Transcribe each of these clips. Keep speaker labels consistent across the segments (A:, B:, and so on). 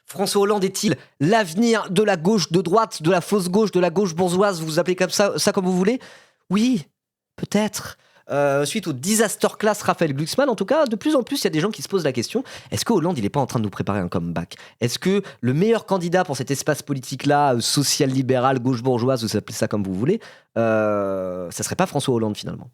A: François Hollande est-il l'avenir de la gauche, de droite, de la fausse gauche, de la gauche bourgeoise, vous appelez comme ça comme vous voulez? Oui, peut-être. Suite au disaster class Raphaël Glucksmann, en tout cas, de plus en plus, il y a des gens qui se posent la question, est-ce que Hollande, il n'est pas en train de nous préparer un comeback? Est-ce que le meilleur candidat pour cet espace politique-là, social-libéral, gauche bourgeoise, vous appelez ça comme vous voulez, ça serait pas François Hollande finalement?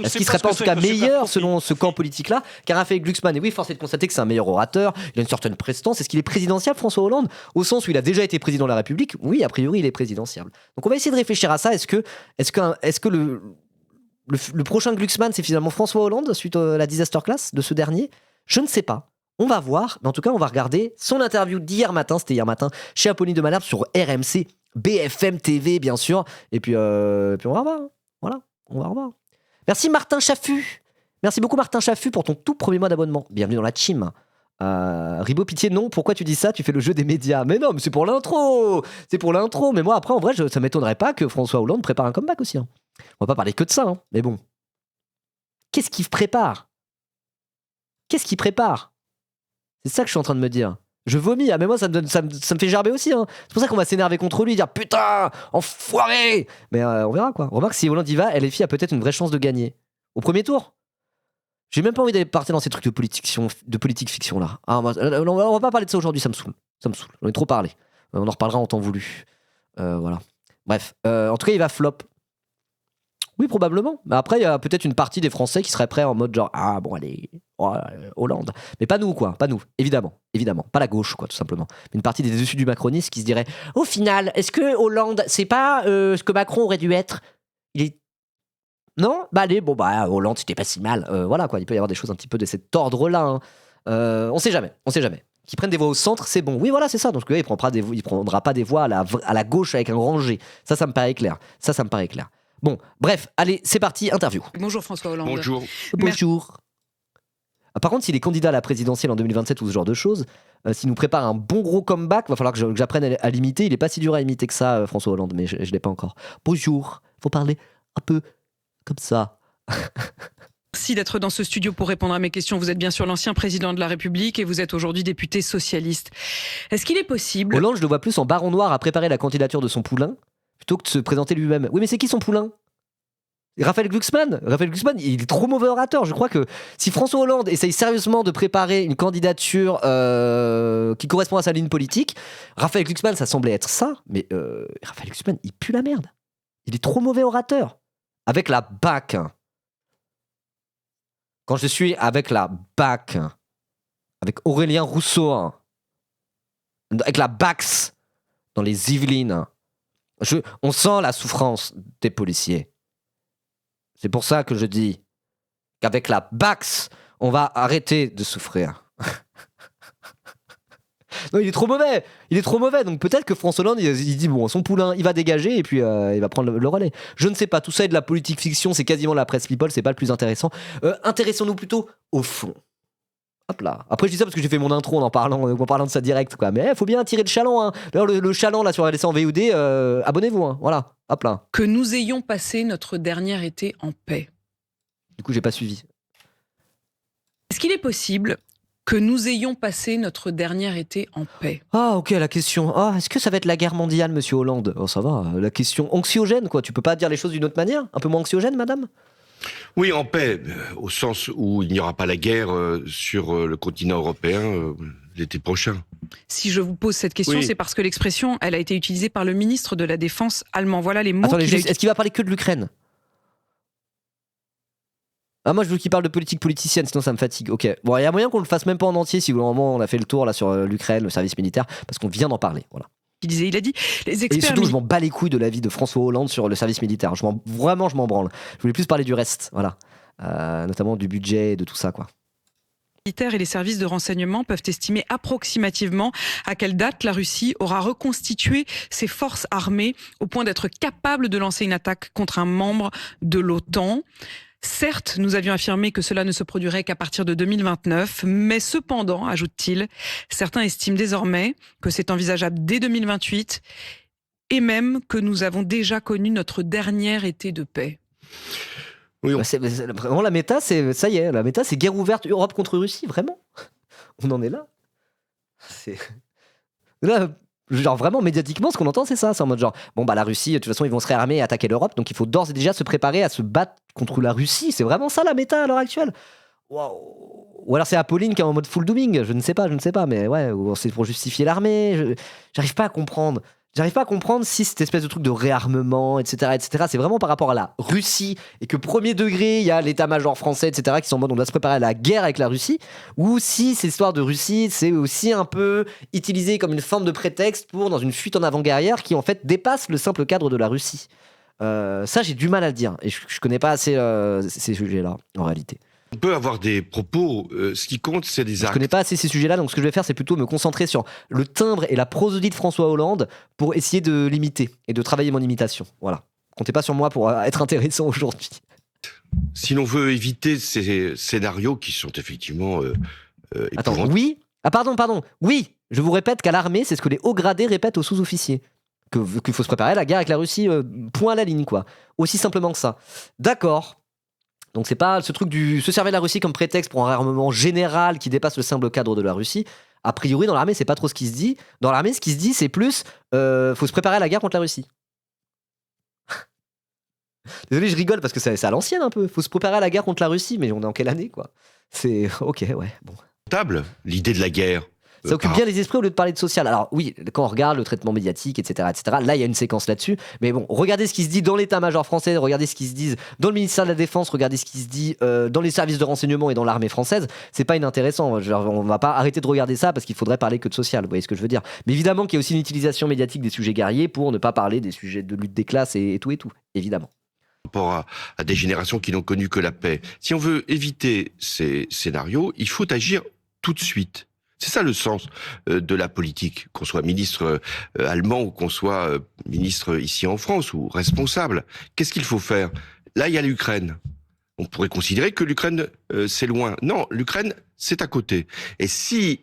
A: Est-ce qu'il serait pas en tout cas meilleur selon ce camp politique-là qu'un Raphaël Glucksmann? Et oui, force est de constater que c'est un meilleur orateur, il a une certaine prestance. Est-ce qu'il est présidentiable, François Hollande? Au sens où il a déjà été président de la République, oui, a priori, il est présidentiable. Donc on va essayer de réfléchir à ça. Est-ce que le prochain Glucksmann, c'est finalement François Hollande suite à la disaster class de ce dernier? Je ne sais pas. On va voir, mais en tout cas, on va regarder son interview d'hier matin, c'était hier matin, chez Apolline de Malherbe sur RMC, BFM TV, bien sûr. Et puis on va revoir. Voilà, on va revoir. Merci Martin Chaffut. Merci beaucoup Martin Chaffut pour ton tout premier mois d'abonnement. Bienvenue dans la team. Ribo Pitié, non, pourquoi tu dis ça? Tu fais le jeu des médias. Mais non, mais c'est pour l'intro. C'est pour l'intro. Mais moi, après, en vrai, ça m'étonnerait pas que François Hollande prépare un comeback aussi. On va pas parler que de ça. Mais bon. Qu'est-ce qu'il prépare? Qu'est-ce qu'il prépare? C'est ça que je suis en train de me dire. Je vomis. Mais moi, ça me fait gerber aussi. C'est pour ça qu'on va s'énerver contre lui, dire putain, enfoiré. Mais on verra quoi. Remarque, si Hollande y va, LFI a peut-être une vraie chance de gagner. Au premier tour. J'ai même pas envie d'aller partir dans ces trucs de politique fiction là. On va pas parler de ça aujourd'hui, ça me saoule. J'en ai trop parlé. On en reparlera en temps voulu. Voilà. Bref. En tout cas, il va flop. Oui, probablement. Mais après, il y a peut-être une partie des Français qui seraient prêts en mode genre ah bon allez, Hollande. Mais pas nous quoi, pas nous. Évidemment, pas la gauche quoi, tout simplement. Mais une partie des dessus du macronisme qui se dirait au final, est-ce que Hollande, c'est pas ce que Macron aurait dû être? Il est non? Bah allez, Hollande c'était pas si mal. Voilà quoi, il peut y avoir des choses un petit peu de cet ordre-là. On sait jamais. Qui prennent des voix au centre, c'est bon. Oui, voilà, c'est ça. Donc il prendra pas des voix à la gauche avec un grand G. Ça me paraît clair. Bon, bref, allez, c'est parti, interview.
B: Bonjour François Hollande.
A: Bonjour. Par contre, s'il est candidat à la présidentielle en 2027 ou ce genre de choses, s'il nous prépare un bon gros comeback, va falloir que j'apprenne à l'imiter. Il est pas si dur à imiter que ça, François Hollande, mais je l'ai pas encore. Bonjour. Faut parler un peu comme ça.
B: Merci d'être dans ce studio pour répondre à mes questions. Vous êtes bien sûr l'ancien président de la République et vous êtes aujourd'hui député socialiste. Est-ce qu'il est possible...
A: Hollande, je le vois plus en baron noir à préparer la candidature de son poulain plutôt que de se présenter lui-même. Oui, mais c'est qui son poulain? Raphaël Glucksmann, il est trop mauvais orateur. Je crois que si François Hollande essaye sérieusement de préparer une candidature qui correspond à sa ligne politique, Raphaël Glucksmann, ça semblait être ça, mais Raphaël Glucksmann, il pue la merde. Il est trop mauvais orateur. Avec la BAC. Quand je suis avec la BAC, avec Aurélien Rousseau, avec la BAX, dans les Yvelines, on sent la souffrance des policiers. C'est pour ça que je dis qu'avec la BAX, on va arrêter de souffrir. Non, il est trop mauvais. Donc peut-être que François Hollande, il dit bon, son poulain, il va dégager et puis il va prendre le relais. Je ne sais pas. Tout ça est de la politique fiction. C'est quasiment la presse people. C'est pas le plus intéressant. Intéressons-nous plutôt au fond. Hop là. Après, je dis ça parce que j'ai fait mon intro en parlant de ça direct, quoi. Mais il faut bien tirer le chaland. D'ailleurs, le chaland là sur LSC en VOD, abonnez-vous. Voilà. Hop là.
B: Que nous ayons passé notre dernier été en paix.
A: Du coup, j'ai pas suivi.
B: Est-ce qu'il est possible que nous ayons passé notre dernier été en paix?
A: Ah, ok, la question. Ah, est-ce que ça va être la guerre mondiale, monsieur Hollande? Oh, ça va. La question anxiogène, quoi. Tu peux pas dire les choses d'une autre manière? Un peu moins anxiogène, madame?
C: Oui, en paix, au sens où il n'y aura pas la guerre sur le continent européen l'été prochain.
B: Si je vous pose cette question,
C: Oui.
B: c'est parce que l'expression, elle a été utilisée par le ministre de la Défense allemand. Voilà les mots.
A: Attendez,
B: qu'il a
A: est-ce qu'il va parler que de l'Ukraine? Ah, moi je veux qu'il parle de politique politicienne, sinon ça me fatigue. Ok, bon, il y a moyen qu'on le fasse même pas en entier si au moment on a fait le tour là sur l'Ukraine, le service militaire, parce qu'on vient d'en parler. Voilà.
B: il a dit, les
A: Et
B: experts...
A: surtout, je m'en bats les couilles de l'avis de François Hollande sur le service militaire. Vraiment, je m'en branle. Je voulais plus parler du reste, voilà. Notamment du budget et de tout ça, quoi.
B: militaires et les services de renseignement peuvent estimer approximativement à quelle date la Russie aura reconstitué ses forces armées au point d'être capable de lancer une attaque contre un membre de l'OTAN. Certes, nous avions affirmé que cela ne se produirait qu'à partir de 2029, mais cependant, ajoute-t-il, certains estiment désormais que c'est envisageable dès 2028 et même que nous avons déjà connu notre dernier été de paix.
C: Oui,
A: Vraiment, la méta, c'est ça y est, la méta, c'est guerre ouverte, Europe contre Russie, vraiment. On en est là. C'est... Là, genre vraiment médiatiquement, ce qu'on entend, c'est ça. C'est en mode genre, bon bah la Russie, de toute façon, ils vont se réarmer et attaquer l'Europe, donc il faut d'ores et déjà se préparer à se battre contre la Russie. C'est vraiment ça la méta à l'heure actuelle. Waouh. Ou alors c'est Apolline qui est en mode full dooming, je ne sais pas, mais ouais, ou c'est pour justifier l'armée. J'arrive pas à comprendre. J'arrive pas à comprendre si cette espèce de truc de réarmement, etc., c'est vraiment par rapport à la Russie et que premier degré, il y a l'état-major français, etc., qui sont en mode on doit se préparer à la guerre avec la Russie, ou si cette histoire de Russie, c'est aussi un peu utilisé comme une forme de prétexte pour, dans une fuite en avant-guerrière qui en fait dépasse le simple cadre de la Russie. Ça, j'ai du mal à le dire et je connais pas assez ces sujets-là en réalité.
C: On peut avoir des propos, ce qui compte, c'est des
A: Je
C: actes.
A: connais pas assez ces sujets-là, donc ce que je vais faire, c'est plutôt me concentrer sur le timbre et la prosodie de François Hollande pour essayer de l'imiter et de travailler mon imitation. Voilà. Comptez pas sur moi pour être intéressant aujourd'hui.
C: Si l'on veut éviter ces scénarios qui sont effectivement
A: Attends,
C: épouvantables.
A: oui. Ah pardon. Oui, je vous répète qu'à l'armée, c'est ce que les hauts gradés répètent aux sous-officiers. Qu'il faut se préparer à la guerre avec la Russie, point à la ligne, quoi. Aussi simplement que ça. D'accord. Donc c'est pas ce truc du se servir de la Russie comme prétexte pour un réarmement général qui dépasse le simple cadre de la Russie. A priori, dans l'armée, c'est pas trop ce qui se dit. Dans l'armée, ce qui se dit, c'est plus faut se préparer à la guerre contre la Russie. Désolé, je rigole parce que c'est à l'ancienne un peu. Faut se préparer à la guerre contre la Russie, mais on est en quelle année, quoi? C'est ok, ouais, bon.
C: L'idée de la guerre.
A: Ça occupe bien les esprits au lieu de parler de social. Alors oui, quand on regarde le traitement médiatique, etc., là, il y a une séquence là-dessus. Mais bon, regardez ce qui se dit dans l'état-major français, regardez ce qui se dit dans le ministère de la Défense, regardez ce qui se dit dans les services de renseignement et dans l'armée française. C'est pas inintéressant. Genre, on va pas arrêter de regarder ça parce qu'il faudrait parler que de social. Vous voyez ce que je veux dire? Mais évidemment qu'il y a aussi une utilisation médiatique des sujets guerriers pour ne pas parler des sujets de lutte des classes et tout, évidemment.
C: Par rapport à des générations qui n'ont connu que la paix. Si on veut éviter ces scénarios, il faut agir tout de suite. C'est ça le sens de la politique, qu'on soit ministre allemand ou qu'on soit ministre ici en France ou responsable. Qu'est-ce qu'il faut faire? Là, il y a l'Ukraine. On pourrait considérer que l'Ukraine, c'est loin. Non, l'Ukraine, c'est à côté. Et si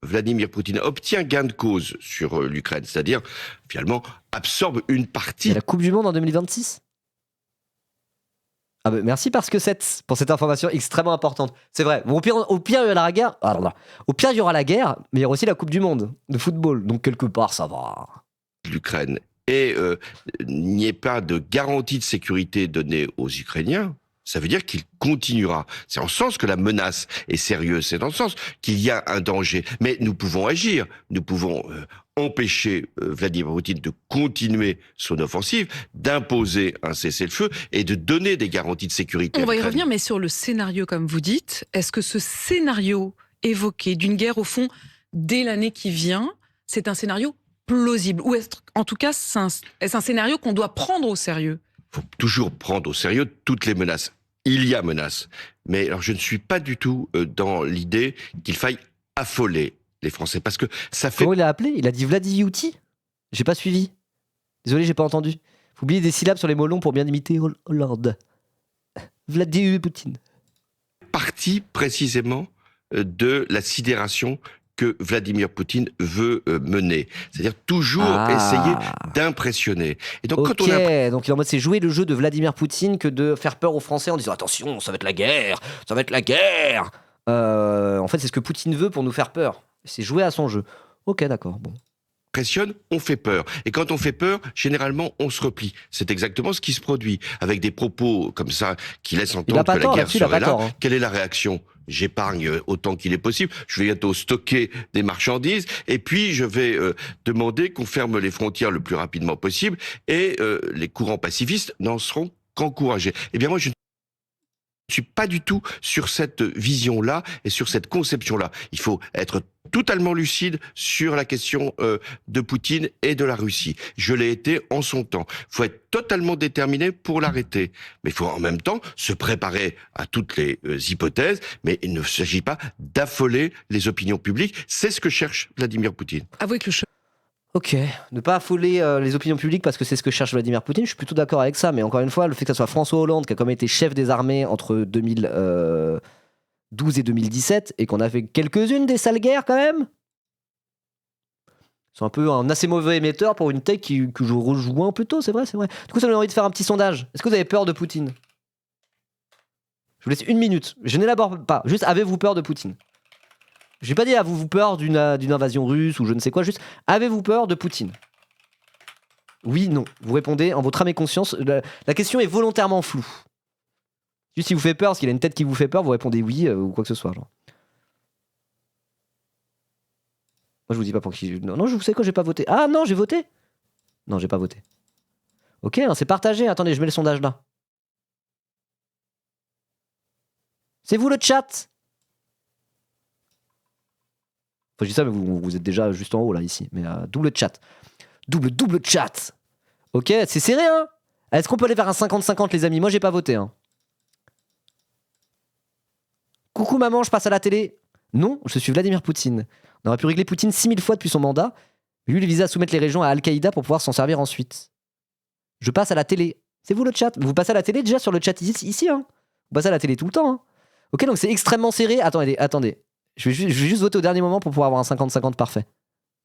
C: Vladimir Poutine obtient gain de cause sur l'Ukraine, c'est-à-dire, finalement, absorbe une partie...
A: Il y a la Coupe du Monde en 2026 ? Ah bah merci pour cette information extrêmement importante. C'est vrai. Bon, au pire, il y aura la guerre. Au pire, il y aura la guerre, mais il y aura aussi la Coupe du Monde de football. Donc quelque part, ça va.
C: L'Ukraine. Et n'y ait pas de garantie de sécurité donnée aux Ukrainiens, ça veut dire qu'il continuera. C'est en ce sens que la menace est sérieuse. C'est dans le sens qu'il y a un danger. Mais nous pouvons agir. Nous pouvons empêcher Vladimir Poutine de continuer son offensive, d'imposer un cessez-le-feu et de donner des garanties de sécurité.
B: On va y revenir, mais sur le scénario, comme vous dites, est-ce que ce scénario évoqué d'une guerre, au fond, dès l'année qui vient, c'est un scénario plausible? Ou est-ce, en tout cas, est-ce un scénario qu'on doit prendre au sérieux?
C: Il faut toujours prendre au sérieux toutes les menaces. Il y a menaces. Mais alors, je ne suis pas du tout dans l'idée qu'il faille affoler les Français, parce que ça fait...
A: Comment il a appelé? Il a dit Vladiyuti? J'ai pas suivi. Désolé, j'ai pas entendu. Faut oublier des syllabes sur les mots longs pour bien imiter Hollande. Vladimir Poutine.
C: Partie précisément de la sidération que Vladimir Poutine veut mener. C'est-à-dire toujours essayer d'impressionner. Et donc,
A: donc il est en mode c'est jouer le jeu de Vladimir Poutine que de faire peur aux Français en disant attention, ça va être la guerre, ça va être la guerre. En fait, c'est ce que Poutine veut pour nous faire peur. C'est jouer à son jeu. Ok, d'accord, bon.
C: Pressionne, on fait peur. Et quand on fait peur, généralement, on se replie. C'est exactement ce qui se produit. Avec des propos comme ça qui laissent entendre que la guerre serait là. Quelle est la réaction? J'épargne autant qu'il est possible. Je vais bientôt stocker des marchandises. Et puis, je vais demander qu'on ferme les frontières le plus rapidement possible. Et les courants pacifistes n'en seront qu'encouragés. Eh bien, moi, je ne suis pas du tout sur cette vision-là et sur cette conception-là. Il faut être totalement lucide sur la question de Poutine et de la Russie. Je l'ai été en son temps. Il faut être totalement déterminé pour l'arrêter. Mais il faut en même temps se préparer à toutes les hypothèses. Mais il ne s'agit pas d'affoler les opinions publiques. C'est ce que cherche Vladimir Poutine.
B: Avouez que
A: Ok, ne pas affoler les opinions publiques parce que c'est ce que cherche Vladimir Poutine, je suis plutôt d'accord avec ça, mais encore une fois, le fait que ça soit François Hollande qui a quand même été chef des armées entre 2012 et 2017 et qu'on a fait quelques-unes des sales guerres quand même, c'est un peu un assez mauvais émetteur pour une tech que je rejoins plutôt, c'est vrai. Du coup, ça me donne envie de faire un petit sondage. Est-ce que vous avez peur de Poutine? Je vous laisse 1 minute, je n'élabore pas, juste avez-vous peur de Poutine? J'ai pas dit avez-vous peur d'une invasion russe ou je ne sais quoi, juste avez-vous peur de Poutine? Oui, non. Vous répondez en votre âme et conscience. La question est volontairement floue. Juste si vous fait peur, parce qu'il a une tête qui vous fait peur, vous répondez oui ou quoi que ce soit. Genre. Moi je vous dis pas pour qui. Non, je vous sais quoi, j'ai pas voté. Ah non, j'ai voté. Non, j'ai pas voté. Ok, hein, c'est partagé. Attendez, je mets le sondage là. C'est vous le chat. Enfin, je dis ça, mais vous êtes déjà juste en haut là, ici. Mais double chat. Double chat. Ok, c'est serré, hein. Est-ce qu'on peut aller vers un 50-50, les amis? Moi, j'ai pas voté, hein. Coucou maman, je passe à la télé. Non, je suis Vladimir Poutine. On aurait pu régler Poutine 6000 fois depuis son mandat. Lui, il visait à soumettre les régions à Al-Qaïda pour pouvoir s'en servir ensuite. Je passe à la télé. C'est vous le chat. Vous passez à la télé déjà sur le chat ici, hein. Vous passez à la télé tout le temps, hein. Ok, donc c'est extrêmement serré. Attendez. Je vais juste voter au dernier moment pour pouvoir avoir un 50-50 parfait.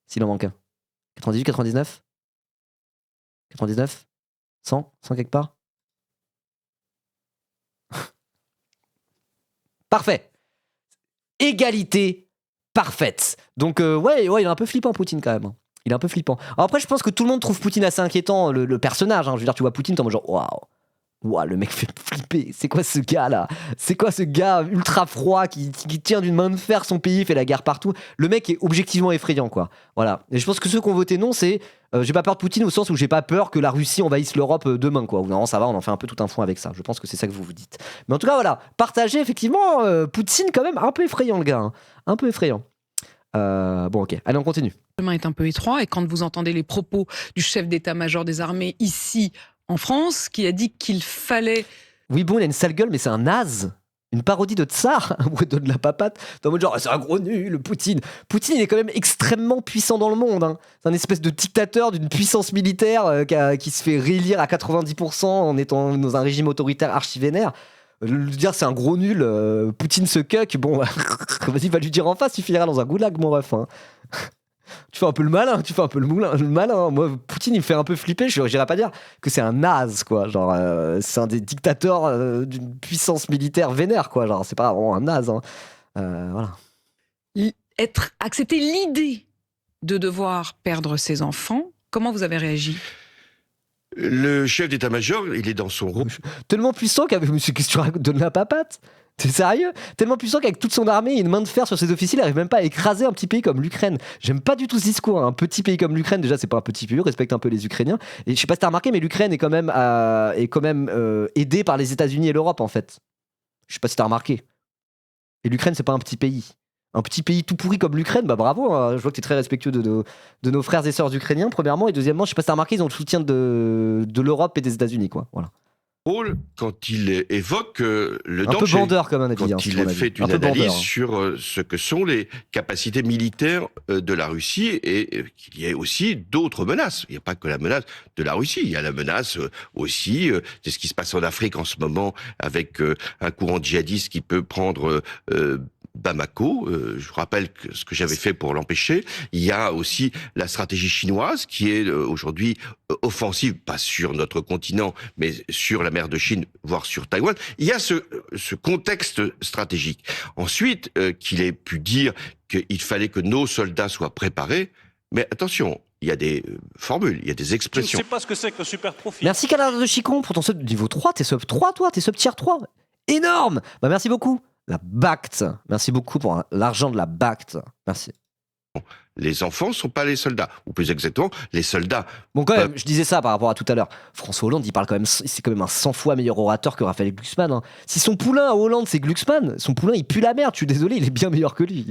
A: S'il en manque un. 98, 99 99 100 quelque part. Parfait. Égalité parfaite. Donc ouais, il est un peu flippant Poutine quand même. Il est un peu flippant. Alors après, je pense que tout le monde trouve Poutine assez inquiétant, le personnage. Hein. Je veux dire, tu vois Poutine, t'es en mode genre waouh, le mec fait flipper. C'est quoi ce gars là? C'est quoi ce gars ultra froid qui tient d'une main de fer son pays, fait la guerre partout? Le mec est objectivement effrayant, quoi. Voilà. Et je pense que ceux qui ont voté non, c'est j'ai pas peur de Poutine au sens où j'ai pas peur que la Russie envahisse l'Europe demain, quoi. Ou non, ça va, on en fait un peu tout un fond avec ça. Je pense que c'est ça que vous vous dites. Mais en tout cas, voilà. Partagez effectivement Poutine quand même un peu effrayant, le gars. Hein. Un peu effrayant. Bon, ok. Allez, on continue.
B: Le chemin est un peu étroit et quand vous entendez les propos du chef d'état-major des armées ici en France, qui a dit qu'il fallait...
A: Oui, bon, il a une sale gueule, mais c'est un naze. Une parodie de Tsar, où il donne la papate. Dans mode genre, c'est un gros nul, Poutine. Poutine, il est quand même extrêmement puissant dans le monde. Hein. C'est un espèce de dictateur d'une puissance militaire qui se fait réélire à 90% en étant dans un régime autoritaire archi-vénère. Dire c'est un gros nul, Poutine se cuck, bon, vas-y, va lui dire en face, tu finiras dans un goulag, mon ref. Hein. Tu fais un peu le malin, le malin. Moi, Poutine, il me fait un peu flipper. Je n'irais pas dire que c'est un naze, quoi. Genre, c'est un des dictateurs d'une puissance militaire vénère, quoi. Genre, c'est pas vraiment un naze. Hein. Voilà.
B: Accepter l'idée de devoir perdre ses enfants, comment vous avez réagi?
C: Le chef d'état-major, il est dans son rôle.
A: Tellement puissant qu'avec Monsieur Question donne la papate. T'es sérieux? Tellement puissant qu'avec toute son armée et une main de fer sur ses officiers, il arrive même pas à écraser un petit pays comme l'Ukraine. J'aime pas du tout ce discours. Hein. Un petit pays comme l'Ukraine, déjà, c'est pas un petit pays, respecte un peu les Ukrainiens. Et je sais pas si t'as remarqué, mais l'Ukraine est quand même, aidée par les États-Unis et l'Europe, en fait. Je sais pas si t'as remarqué. Et l'Ukraine, c'est pas un petit pays. Un petit pays tout pourri comme l'Ukraine, bah bravo. Hein. Je vois que t'es très respectueux de nos frères et sœurs ukrainiens, premièrement. Et deuxièmement, je sais pas si t'as remarqué, ils ont le soutien de l'Europe et des États-Unis, quoi. Voilà.
C: Quand il évoque le danger.
A: Un peu bandeur comme un avis.
C: Quand il fait une analyse sur ce que sont les capacités militaires de la Russie et qu'il y ait aussi d'autres menaces. Il n'y a pas que la menace de la Russie, il y a la menace aussi, c'est ce qui se passe en Afrique en ce moment avec un courant djihadiste qui peut prendre... Bamako, je vous rappelle ce que j'avais fait pour l'empêcher. Il y a aussi la stratégie chinoise qui est aujourd'hui offensive, pas sur notre continent, mais sur la mer de Chine, voire sur Taïwan. Il y a ce contexte stratégique. Ensuite, qu'il ait pu dire qu'il fallait que nos soldats soient préparés, mais attention, il y a des formules, il y a des expressions.
D: Je ne sais pas ce que c'est que super profil.
A: Merci Canard de Chicon pour ton sub niveau 3, t'es sub 3 toi, t'es sub tier 3. Énorme. Bah merci beaucoup. La BACT. Merci beaucoup pour l'argent de la BACT. Merci.
C: Les enfants ne sont pas les soldats, ou plus exactement, les soldats.
A: Bon, quand même, je disais ça par rapport à tout à l'heure. François Hollande, il parle quand même, c'est quand même un 100 fois meilleur orateur que Raphaël Glucksmann. Hein. Si son poulain à Hollande, c'est Glucksmann, son poulain, il pue la merde. Je suis désolé, il est bien meilleur que lui.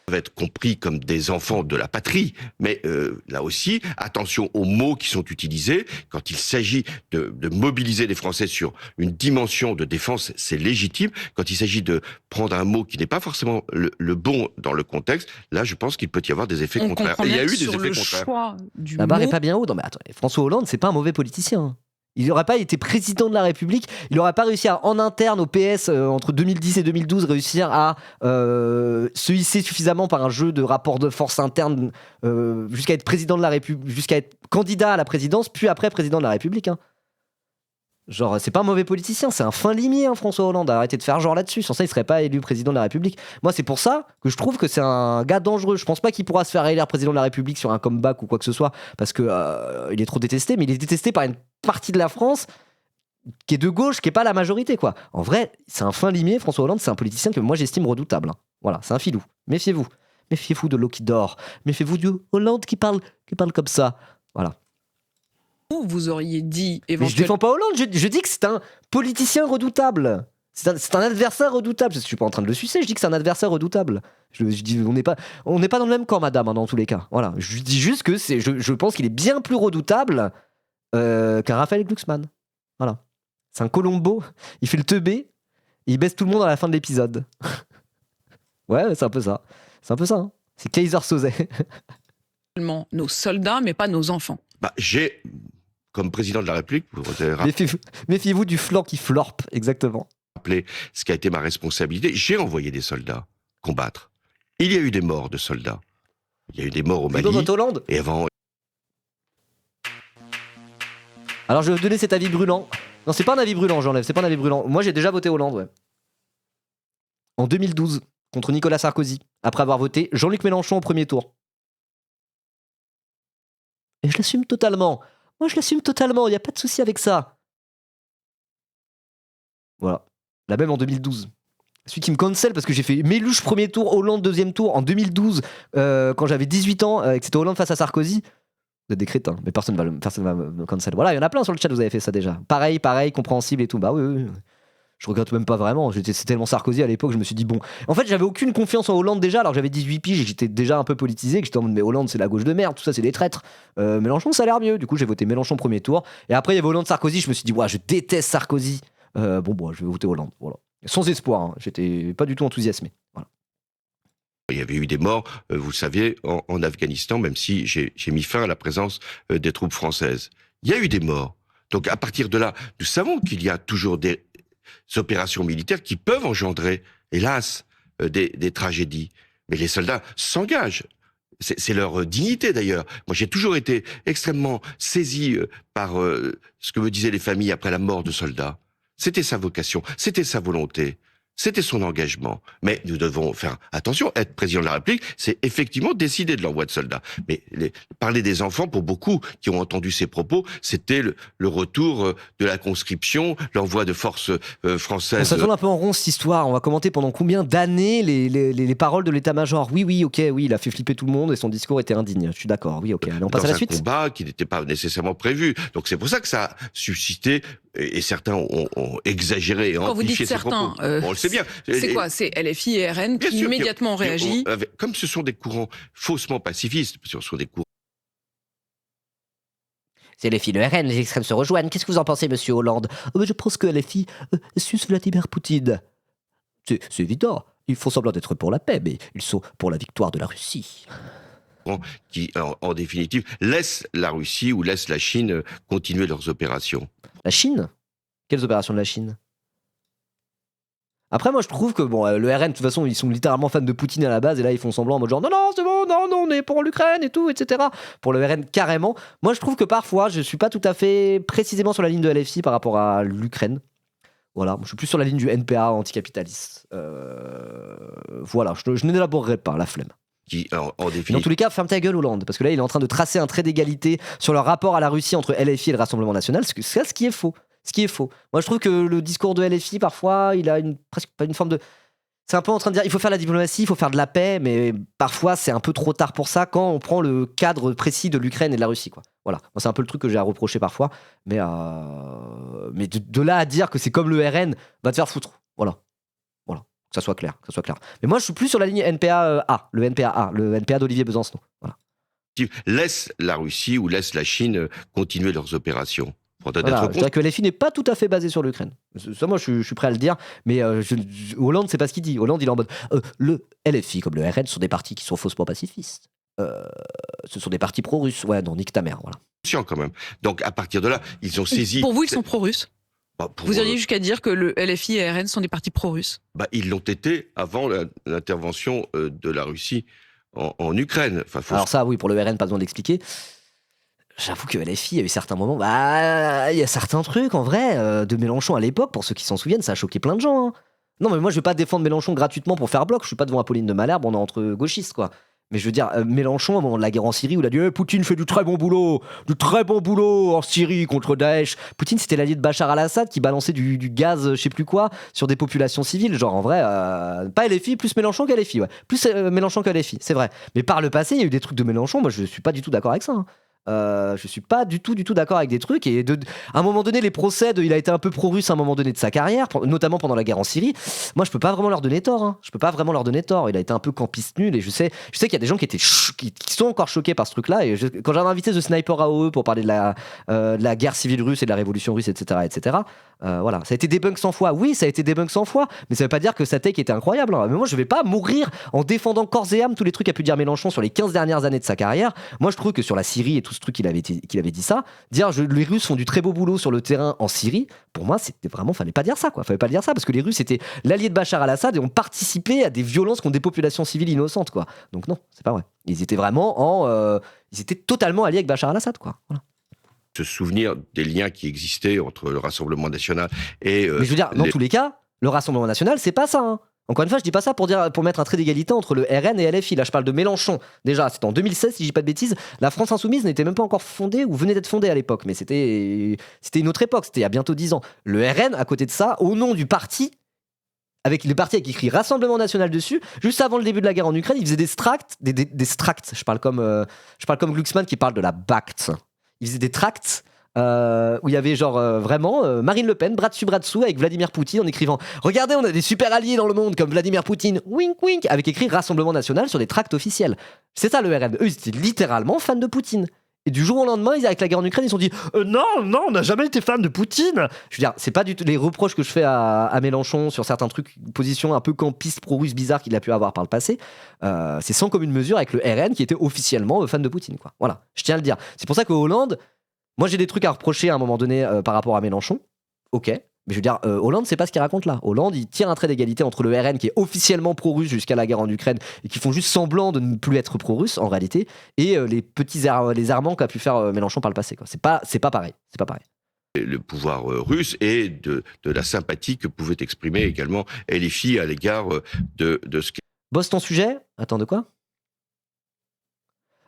C: Va être compris comme des enfants de la patrie, mais là aussi, attention aux mots qui sont utilisés. Quand il s'agit de mobiliser les Français sur une dimension de défense, c'est légitime. Quand il s'agit de prendre un mot qui n'est pas forcément le bon dans le contexte, là, je pense qu'il peut y avoir des effets contraires. Et il y a eu des effets contraires.
A: La barre est pas bien haut. Non, mais attendez, François Hollande, c'est pas un mauvais politicien. Il n'aurait pas été président de la République, il n'aurait pas réussi à, en interne au PS, entre 2010 et 2012, réussir à se hisser suffisamment par un jeu de rapport de force interne jusqu'à être président de la République, jusqu'à être candidat à la présidence, puis après président de la République. Hein. Genre, c'est pas un mauvais politicien, c'est un fin limier, hein, François Hollande. Arrêtez de faire genre là-dessus. Sans ça, il serait pas élu président de la République. Moi, c'est pour ça que je trouve que c'est un gars dangereux. Je pense pas qu'il pourra se faire élire président de la République sur un comeback ou quoi que ce soit, parce que il est trop détesté. Mais il est détesté par une partie de la France qui est de gauche, qui est pas la majorité, quoi. En vrai, c'est un fin limier. François Hollande, c'est un politicien que moi j'estime redoutable. Hein. Voilà, c'est un filou. Méfiez-vous. Méfiez-vous de l'eau qui dort. Méfiez-vous du Hollande qui parle comme ça. Voilà.
B: Vous auriez dit éventuellement...
A: Mais je défends pas Hollande, je dis que c'est un politicien redoutable. C'est un adversaire redoutable. Je suis pas en train de le sucer, je dis que c'est un adversaire redoutable. Je dis, on n'est pas dans le même camp, madame, hein, dans tous les cas. Voilà. Je dis juste que je pense qu'il est bien plus redoutable qu'un Raphaël Glucksmann. Voilà. C'est un Colombo, il fait le teubé, et il baisse tout le monde à la fin de l'épisode. Ouais, c'est un peu ça. C'est un peu ça. Hein. C'est Kaiser Soze.
B: Nos soldats, mais pas nos enfants.
C: J'ai... Comme président de la République, vous
A: méfiez-vous du flanc qui florpe, exactement.
C: Rappeler ce qui a été ma responsabilité. J'ai envoyé des soldats combattre. Il y a eu des morts de soldats. Il y a eu des morts au Mali.
A: Hollande.
C: Et avant.
A: Alors je vais vous donner cet avis brûlant. Non, c'est pas un avis brûlant, j'enlève. C'est pas un avis brûlant. Moi, j'ai déjà voté Hollande, ouais. En 2012, contre Nicolas Sarkozy, après avoir voté Jean-Luc Mélenchon au premier tour. Et je l'assume totalement. Moi, je l'assume totalement, il n'y a pas de souci avec ça. Voilà. La même en 2012. Celui qui me cancel parce que j'ai fait Méluche premier tour, Hollande deuxième tour en 2012, quand j'avais 18 ans, et que c'était Hollande face à Sarkozy. Vous êtes des crétins, mais personne va me cancel. Voilà, il y en a plein sur le chat, vous avez fait ça déjà. Pareil, compréhensible et tout. Bah oui. Je regrette même pas vraiment. C'est tellement Sarkozy à l'époque, je me suis dit bon. En fait, j'avais aucune confiance en Hollande déjà, alors que j'avais 18 piges et j'étais déjà un peu politisé, que j'étais en mode mais Hollande c'est la gauche de merde, tout ça c'est des traîtres. Mélenchon ça a l'air mieux. Du coup, j'ai voté Mélenchon premier tour. Et après, il y avait Hollande Sarkozy, je me suis dit, ouais, je déteste Sarkozy. Je vais voter Hollande. Voilà. Sans espoir, hein. J'étais pas du tout enthousiasmé. Voilà.
C: Il y avait eu des morts, vous le saviez, en Afghanistan, même si j'ai mis fin à la présence des troupes françaises. Il y a eu des morts. Donc à partir de là, nous savons qu'il y a toujours des opérations militaires qui peuvent engendrer, hélas, des tragédies. Mais les soldats s'engagent. C'est leur dignité d'ailleurs. Moi, j'ai toujours été extrêmement saisi par ce que me disaient les familles après la mort de soldats. C'était sa vocation, c'était sa volonté. C'était son engagement. Mais nous devons faire attention. Être président de la République, c'est effectivement décider de l'envoi de soldats. Mais parler des enfants, pour beaucoup qui ont entendu ces propos, c'était le retour de la conscription, l'envoi de forces françaises.
A: Ça tourne un peu en rond cette histoire. On va commenter pendant combien d'années les paroles de l'état-major. Oui, ok, oui, il a fait flipper tout le monde et son discours était indigne. Je suis d'accord. Oui, ok. Allez, on passe à la suite.
C: Dans un combat qui n'était pas nécessairement prévu. Donc c'est pour ça que ça a suscité, et certains ont exagéré et amplifié ces propos. On le sait bien.
B: C'est quoi? C'est LFI et RN qui immédiatement ont réagi.
C: Comme ce sont des courants faussement pacifistes, ce sont des courants.
A: C'est LFI et le RN, les extrêmes se rejoignent. Qu'est-ce que vous en pensez, monsieur Hollande? Je pense que LFI suce Vladimir Poutine. C'est évident. Ils font semblant d'être pour la paix, mais ils sont pour la victoire de la Russie.
C: Qui, en définitive, laissent la Russie ou laissent la Chine continuer leurs opérations.
A: La Chine? Quelles opérations de la Chine? Après, moi, je trouve que le RN, de toute façon, ils sont littéralement fans de Poutine à la base, et là, ils font semblant en mode genre non, c'est bon, non, on est pour l'Ukraine et tout, etc. Pour le RN, carrément. Moi, je trouve que parfois, je suis pas tout à fait précisément sur la ligne de LFI par rapport à l'Ukraine. Voilà, je suis plus sur la ligne du NPA anticapitaliste. Voilà, je n'élaborerai pas, la flemme. Dans tous les cas, ferme ta gueule, Hollande, parce que là, il est en train de tracer un trait d'égalité sur le rapport à la Russie entre LFI et le Rassemblement National, c'est ce qui est faux. Moi, je trouve que le discours de LFI, parfois, il a presque pas une forme de... C'est un peu en train de dire, il faut faire la diplomatie, il faut faire de la paix, mais parfois, c'est un peu trop tard pour ça quand on prend le cadre précis de l'Ukraine et de la Russie, quoi. Voilà, moi, c'est un peu le truc que j'ai à reprocher parfois, mais de là à dire que c'est comme le RN, va te faire foutre. Voilà. Que ça soit clair. Mais moi, je suis plus sur la ligne NPA-A, le NPA d'Olivier Besancenot. Voilà.
C: Laisse la Russie ou laisse la Chine continuer leurs opérations.
A: Voilà, je dirais que LFI n'est pas tout à fait basé sur l'Ukraine. Ça, moi, je suis prêt à le dire, mais Hollande, c'est pas ce qu'il dit. Hollande, il est en mode le LFI comme le RN sont des partis qui sont faussement pacifistes. Ce sont des partis pro-russes. Ouais, non, nique ta mère, voilà.
C: Quand même. Donc, à partir de là, ils ont saisi...
B: Pour vous, ils sont pro-russes? Vous iriez jusqu'à dire que le LFI et RN sont des partis pro-russes?
C: Ils l'ont été avant l'intervention de la Russie en Ukraine.
A: Alors ça, oui, pour le RN, pas besoin d'expliquer. j'avoue que LFI, il y a eu certains moments, il y a certains trucs, en vrai, de Mélenchon à l'époque, pour ceux qui s'en souviennent, ça a choqué plein de gens. Hein. Non, mais moi, je vais pas défendre Mélenchon gratuitement pour faire bloc, je suis pas devant Apolline de Malherbe, on est entre gauchistes, quoi. Mais je veux dire, Mélenchon, au moment de la guerre en Syrie, où il a dit Poutine fait du très bon boulot en Syrie contre Daesh. Poutine, c'était l'allié de Bachar al-Assad qui balançait du gaz, je sais plus quoi, sur des populations civiles. Genre, en vrai, pas LFI, plus Mélenchon que LFI, ouais. Plus Mélenchon que LFI, c'est vrai. Mais par le passé, il y a eu des trucs de Mélenchon, moi, je suis pas du tout d'accord avec ça. Hein. Je suis pas du tout d'accord avec des trucs et à un moment donné les procès il a été un peu pro-russe à un moment donné de sa carrière, notamment pendant la guerre en Syrie. Moi je peux pas vraiment leur donner tort, hein. Je peux pas vraiment leur donner tort. Il a été un peu campiste nul et je sais qu'il y a des gens qui sont encore choqués par ce truc là et quand j'avais invité The Sniper AOE pour parler de la guerre civile russe et de la révolution russe, etc. Voilà, ça a été débunk 100 fois. Oui, ça a été débunk 100 fois, mais ça veut pas dire que sa take était incroyable. Hein. Mais moi, je vais pas mourir en défendant corps et âme tous les trucs qu'a pu dire Mélenchon sur les 15 dernières années de sa carrière. Moi, je trouve que sur la Syrie et tout ce truc qu'il avait dit ça, les Russes font du très beau boulot sur le terrain en Syrie, pour moi, c'était vraiment, fallait pas dire ça, quoi. Fallait pas dire ça, parce que les Russes étaient l'allié de Bachar al-Assad et ont participé à des violences contre des populations civiles innocentes, quoi. Donc non, c'est pas vrai. Ils étaient vraiment ils étaient totalement alliés avec Bachar al-Assad, quoi. Voilà.
C: Se souvenir des liens qui existaient entre le Rassemblement national et...
A: Mais je veux dire, dans tous les cas, le Rassemblement national, c'est pas ça. Hein. Encore une fois, je dis pas ça pour mettre un trait d'égalité entre le RN et LFI. Là, je parle de Mélenchon. Déjà, c'était en 2016, si je dis pas de bêtises. La France Insoumise n'était même pas encore fondée ou venait d'être fondée à l'époque. Mais c'était une autre époque. C'était il y a bientôt 10 ans. Le RN, à côté de ça, au nom du parti, avec le parti avec écrit Rassemblement national dessus, juste avant le début de la guerre en Ukraine, il faisait des tracts. Des tracts. Je parle comme Glucksmann qui parle de la BACT. Il faisait des tracts où il y avait vraiment Marine Le Pen, bras dessus bras dessous avec Vladimir Poutine en écrivant « Regardez, on a des super alliés dans le monde comme Vladimir Poutine, wink wink » avec écrit Rassemblement national sur des tracts officiels. C'est ça le RN. Eux, ils étaient littéralement fans de Poutine. Et du jour au lendemain, avec la guerre en Ukraine, ils se sont dit non, on n'a jamais été fans de Poutine. Je veux dire, c'est pas du tout les reproches que je fais à Mélenchon sur certains trucs, position un peu campiste pro-russe bizarre qu'il a pu avoir par le passé. C'est sans commune mesure avec le RN qui était officiellement fan de Poutine, quoi. Voilà, je tiens à le dire. C'est pour ça que Hollande, moi j'ai des trucs à reprocher à un moment donné par rapport à Mélenchon. Ok. Mais je veux dire, Hollande, c'est pas ce qu'il raconte là. Hollande, il tire un trait d'égalité entre le RN qui est officiellement pro-russe jusqu'à la guerre en Ukraine et qui font juste semblant de ne plus être pro-russe en réalité, et les armements qu'a pu faire Mélenchon par le passé. Quoi. C'est pas pareil. C'est pas pareil.
C: Le pouvoir russe et de la sympathie que pouvait exprimer également LFI à l'égard de ce qu'est...
A: Bosse ton sujet. Attends, de quoi ?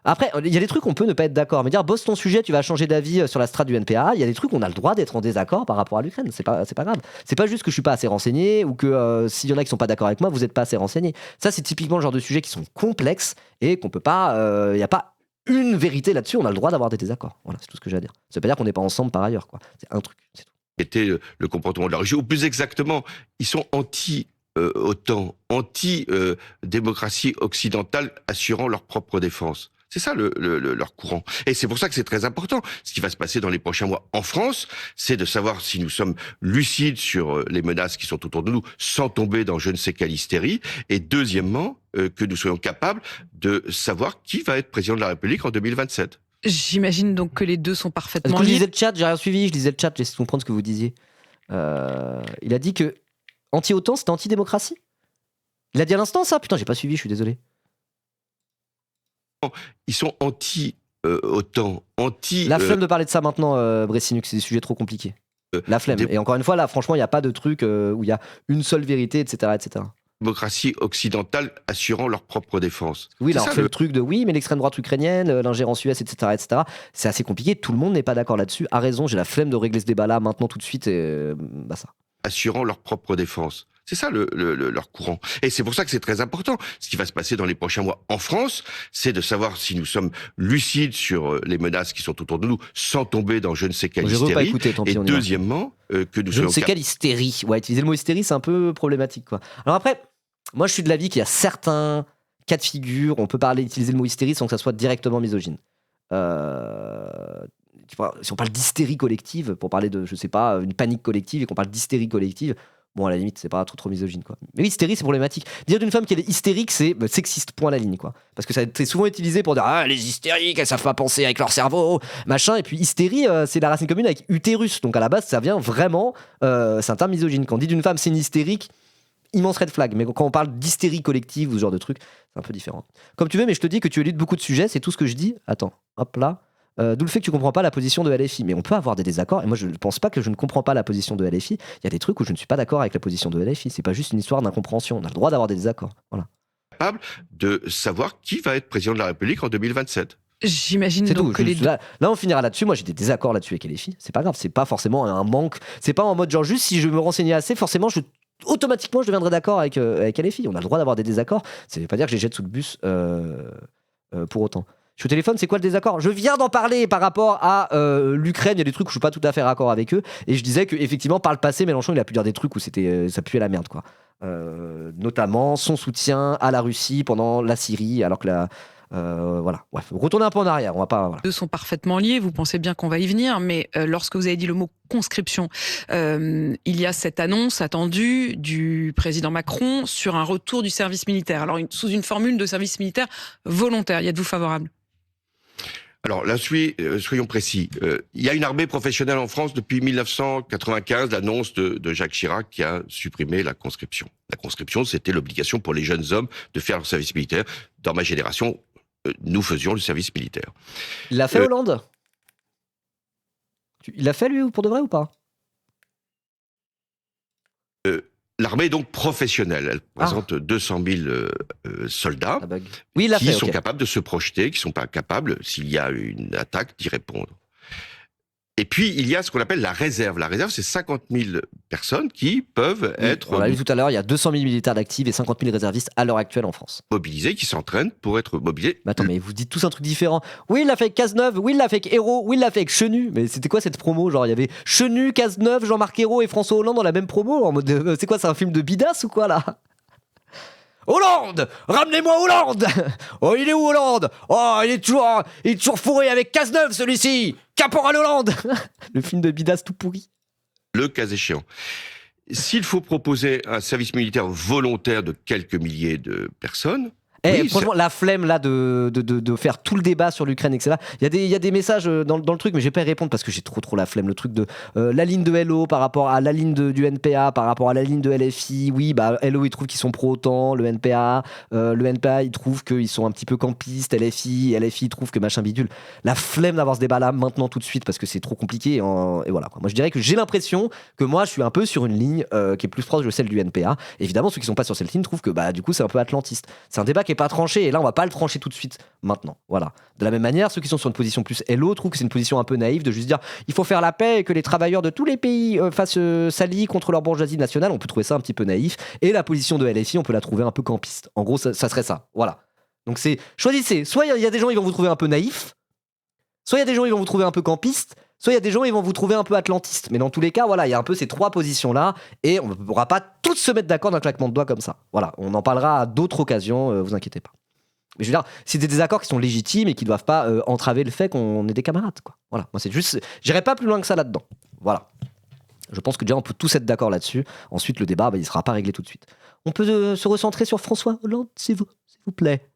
A: Après, il y a des trucs on peut ne pas être d'accord, mais dire bosse ton sujet, tu vas changer d'avis sur la strate du NPA. Il y a des trucs on a le droit d'être en désaccord par rapport à l'Ukraine. C'est pas grave. C'est pas juste que je suis pas assez renseigné ou que s'il y en a qui sont pas d'accord avec moi, vous êtes pas assez renseigné. Ça, c'est typiquement le genre de sujets qui sont complexes et qu'on peut pas. Il y a pas une vérité là-dessus. On a le droit d'avoir des désaccords. Voilà, c'est tout ce que j'ai à dire. Ça veut pas dire qu'on n'est pas ensemble par ailleurs, quoi. C'est un truc. C'est tout.
C: Était le comportement de la Russie, ou plus exactement, ils sont anti-OTAN, anti-démocratie occidentale assurant leur propre défense. C'est ça leur courant. Et c'est pour ça que c'est très important. Ce qui va se passer dans les prochains mois en France, c'est de savoir si nous sommes lucides sur les menaces qui sont autour de nous, sans tomber dans je ne sais quelle hystérie. Et deuxièmement, que nous soyons capables de savoir qui va être président de la République en 2027.
B: J'imagine donc que les deux sont parfaitement
A: liés. Je
B: liés.
A: lisais le chat, j'ai rien suivi, je lisais le chat, j'essaie de comprendre ce que vous disiez. Il a dit que anti-OTAN, c'était anti-démocratie. Il a dit à l'instant ça ? Putain, j'ai pas suivi, je suis désolé.
C: Ils sont anti-OTAN,
A: La flemme de parler de ça maintenant, Bressinux, c'est des sujets trop compliqués. La flemme. Et encore une fois, là, franchement, il n'y a pas de truc où il y a une seule vérité, etc.
C: Démocratie occidentale assurant leur propre défense.
A: Oui, là, on fait le truc de oui, mais l'extrême droite ukrainienne, l'ingérence US, etc. C'est assez compliqué. Tout le monde n'est pas d'accord là-dessus. A raison, j'ai la flemme de régler ce débat-là maintenant, tout de suite, et ça.
C: Assurant leur propre défense. C'est ça leur courant. Et c'est pour ça que c'est très important. Ce qui va se passer dans les prochains mois en France, c'est de savoir si nous sommes lucides sur les menaces qui sont autour de nous, sans tomber dans je ne sais quelle hystérie. Et deuxièmement, que nous soyons...
A: Je ne sais quelle hystérie. Ouais, utiliser le mot hystérie, c'est un peu problématique, quoi. Alors après, moi je suis de l'avis qu'il y a certains cas de figure, on peut utiliser le mot hystérie sans que ça soit directement misogyne. Si on parle d'hystérie collective, pour parler de, je sais pas, une panique collective, et qu'on parle d'hystérie collective, bon, à la limite, c'est pas trop misogyne, quoi. Mais oui, hystérie, c'est problématique. Dire d'une femme qu'elle est hystérique, c'est sexiste, point à la ligne, quoi. Parce que ça a été souvent utilisé pour dire les hystériques, elles savent pas penser avec leur cerveau, machin. Et puis hystérie, c'est la racine commune avec utérus. Donc à la base, ça vient vraiment. C'est un terme misogyne. Quand on dit d'une femme c'est une hystérique, immense red flag. Mais quand on parle d'hystérie collective ou ce genre de truc, c'est un peu différent. Comme tu veux, mais je te dis que tu éludes beaucoup de sujets, c'est tout ce que je dis. Attends, hop là. D'où le fait que tu comprends pas la position de LFI. Mais on peut avoir des désaccords, et moi je ne pense pas que je ne comprends pas la position de LFI. Il y a des trucs où je ne suis pas d'accord avec la position de LFI. C'est pas juste une histoire d'incompréhension. On a le droit d'avoir des désaccords. Voilà.
C: Capable de savoir qui va être président de la République en 2027.
B: J'imagine
A: c'est
B: donc
A: tout.
B: que les deux...
A: là, on finira là-dessus. Moi, j'ai des désaccords là-dessus avec LFI. C'est pas grave. C'est pas forcément un manque. C'est pas en mode genre juste si je me renseignais assez, forcément, automatiquement, je deviendrai d'accord avec LFI. On a le droit d'avoir des désaccords. Ça veut pas dire que je les jette sous le bus pour autant. Je suis au téléphone, c'est quoi le désaccord ? Je viens d'en parler par rapport à l'Ukraine. Il y a des trucs où je suis pas tout à fait raccord avec eux. Et je disais qu'effectivement, par le passé, Mélenchon, il a pu dire des trucs où ça puait la merde, quoi. Notamment son soutien à la Russie pendant la Syrie, alors que voilà. Bref, retournez un peu en arrière. On va pas. Voilà.
B: Les deux sont parfaitement liés. Vous pensez bien qu'on va y venir, mais lorsque vous avez dit le mot conscription, il y a cette annonce attendue du président Macron sur un retour du service militaire. Alors sous une formule de service militaire volontaire. Y êtes-vous favorable ?
C: Alors là, soyons précis. Il y a une armée professionnelle en France depuis 1995, l'annonce de Jacques Chirac qui a supprimé la conscription. La conscription, c'était l'obligation pour les jeunes hommes de faire leur service militaire. Dans ma génération, nous faisions le service militaire.
A: Il l'a fait Hollande ? Il l'a fait lui pour de vrai ou pas ?
C: L'armée est donc professionnelle. Elle représente 200 000 soldats
A: qui
C: sont capables de se projeter, qui ne sont pas capables, s'il y a une attaque, d'y répondre. Et puis, il y a ce qu'on appelle la réserve. La réserve, c'est 50 000 personnes qui peuvent être...
A: On l'a vu tout à l'heure, il y a 200 000 militaires d'actifs et 50 000 réservistes à l'heure actuelle en France.
C: Mobilisés, qui s'entraînent pour être mobilisés.
A: Mais attends, mais vous dites tous un truc différent. Oui, il l'a fait avec Cazeneuve, oui, il l'a fait avec Hérault, oui, il l'a fait avec Chenu. Mais c'était quoi cette promo ? Genre, il y avait Chenu, Cazeneuve, Jean-Marc Ayrault et François Hollande dans la même promo. En mode, c'est quoi, c'est un film de bidas ou quoi, là ? Hollande, ramenez-moi Hollande. Oh, il est où Hollande ? Oh, il est toujours fourré avec Cazeneuve, celui-ci. Caporal Hollande. Le film de bidas tout pourri.
C: Le cas échéant. S'il faut proposer un service militaire volontaire de quelques milliers de personnes...
A: franchement, la flemme là de faire tout le débat sur l'Ukraine, etc. Il y a des messages dans le truc, mais je vais pas y répondre parce que j'ai trop la flemme. Le truc de la ligne de LO par rapport à la ligne du NPA, par rapport à la ligne de LFI. Oui, bah LO ils trouvent qu'ils sont pro-OTAN, le NPA il trouve qu'ils sont un petit peu campistes, LFI trouve que machin bidule. La flemme d'avoir ce débat là maintenant tout de suite parce que c'est trop compliqué et voilà quoi. Moi je dirais que j'ai l'impression que moi je suis un peu sur une ligne qui est plus proche de celle du NPA. Évidemment ceux qui sont pas sur cette ligne trouvent que bah du coup c'est un peu atlantiste. C'est un débat qui est pas tranché et là on va pas le trancher tout de suite maintenant, voilà. De la même manière ceux qui sont sur une position plus LO trouvent que c'est une position un peu naïve de juste dire il faut faire la paix et que les travailleurs de tous les pays s'allient contre leur bourgeoisie nationale. On peut trouver ça un petit peu naïf et la position de LFI on peut la trouver un peu campiste. En gros ça serait ça, voilà. Donc c'est choisissez, soit il y a des gens ils vont vous trouver un peu naïf, soit il y a des gens ils vont vous trouver un peu campiste, soit il y a des gens ils vont vous trouver un peu atlantiste. Mais dans tous les cas, voilà, il y a un peu ces trois positions-là et on ne pourra pas tous se mettre d'accord d'un claquement de doigts comme ça. Voilà, on en parlera à d'autres occasions, vous inquiétez pas. Mais je veux dire, c'est des désaccords qui sont légitimes et qui ne doivent pas entraver le fait qu'on est des camarades, quoi. Voilà, moi c'est juste, j'irai pas plus loin que ça là-dedans. Voilà. Je pense que déjà on peut tous être d'accord là-dessus. Ensuite, le débat, il ne sera pas réglé tout de suite. On peut se recentrer sur François Hollande, s'il vous plaît.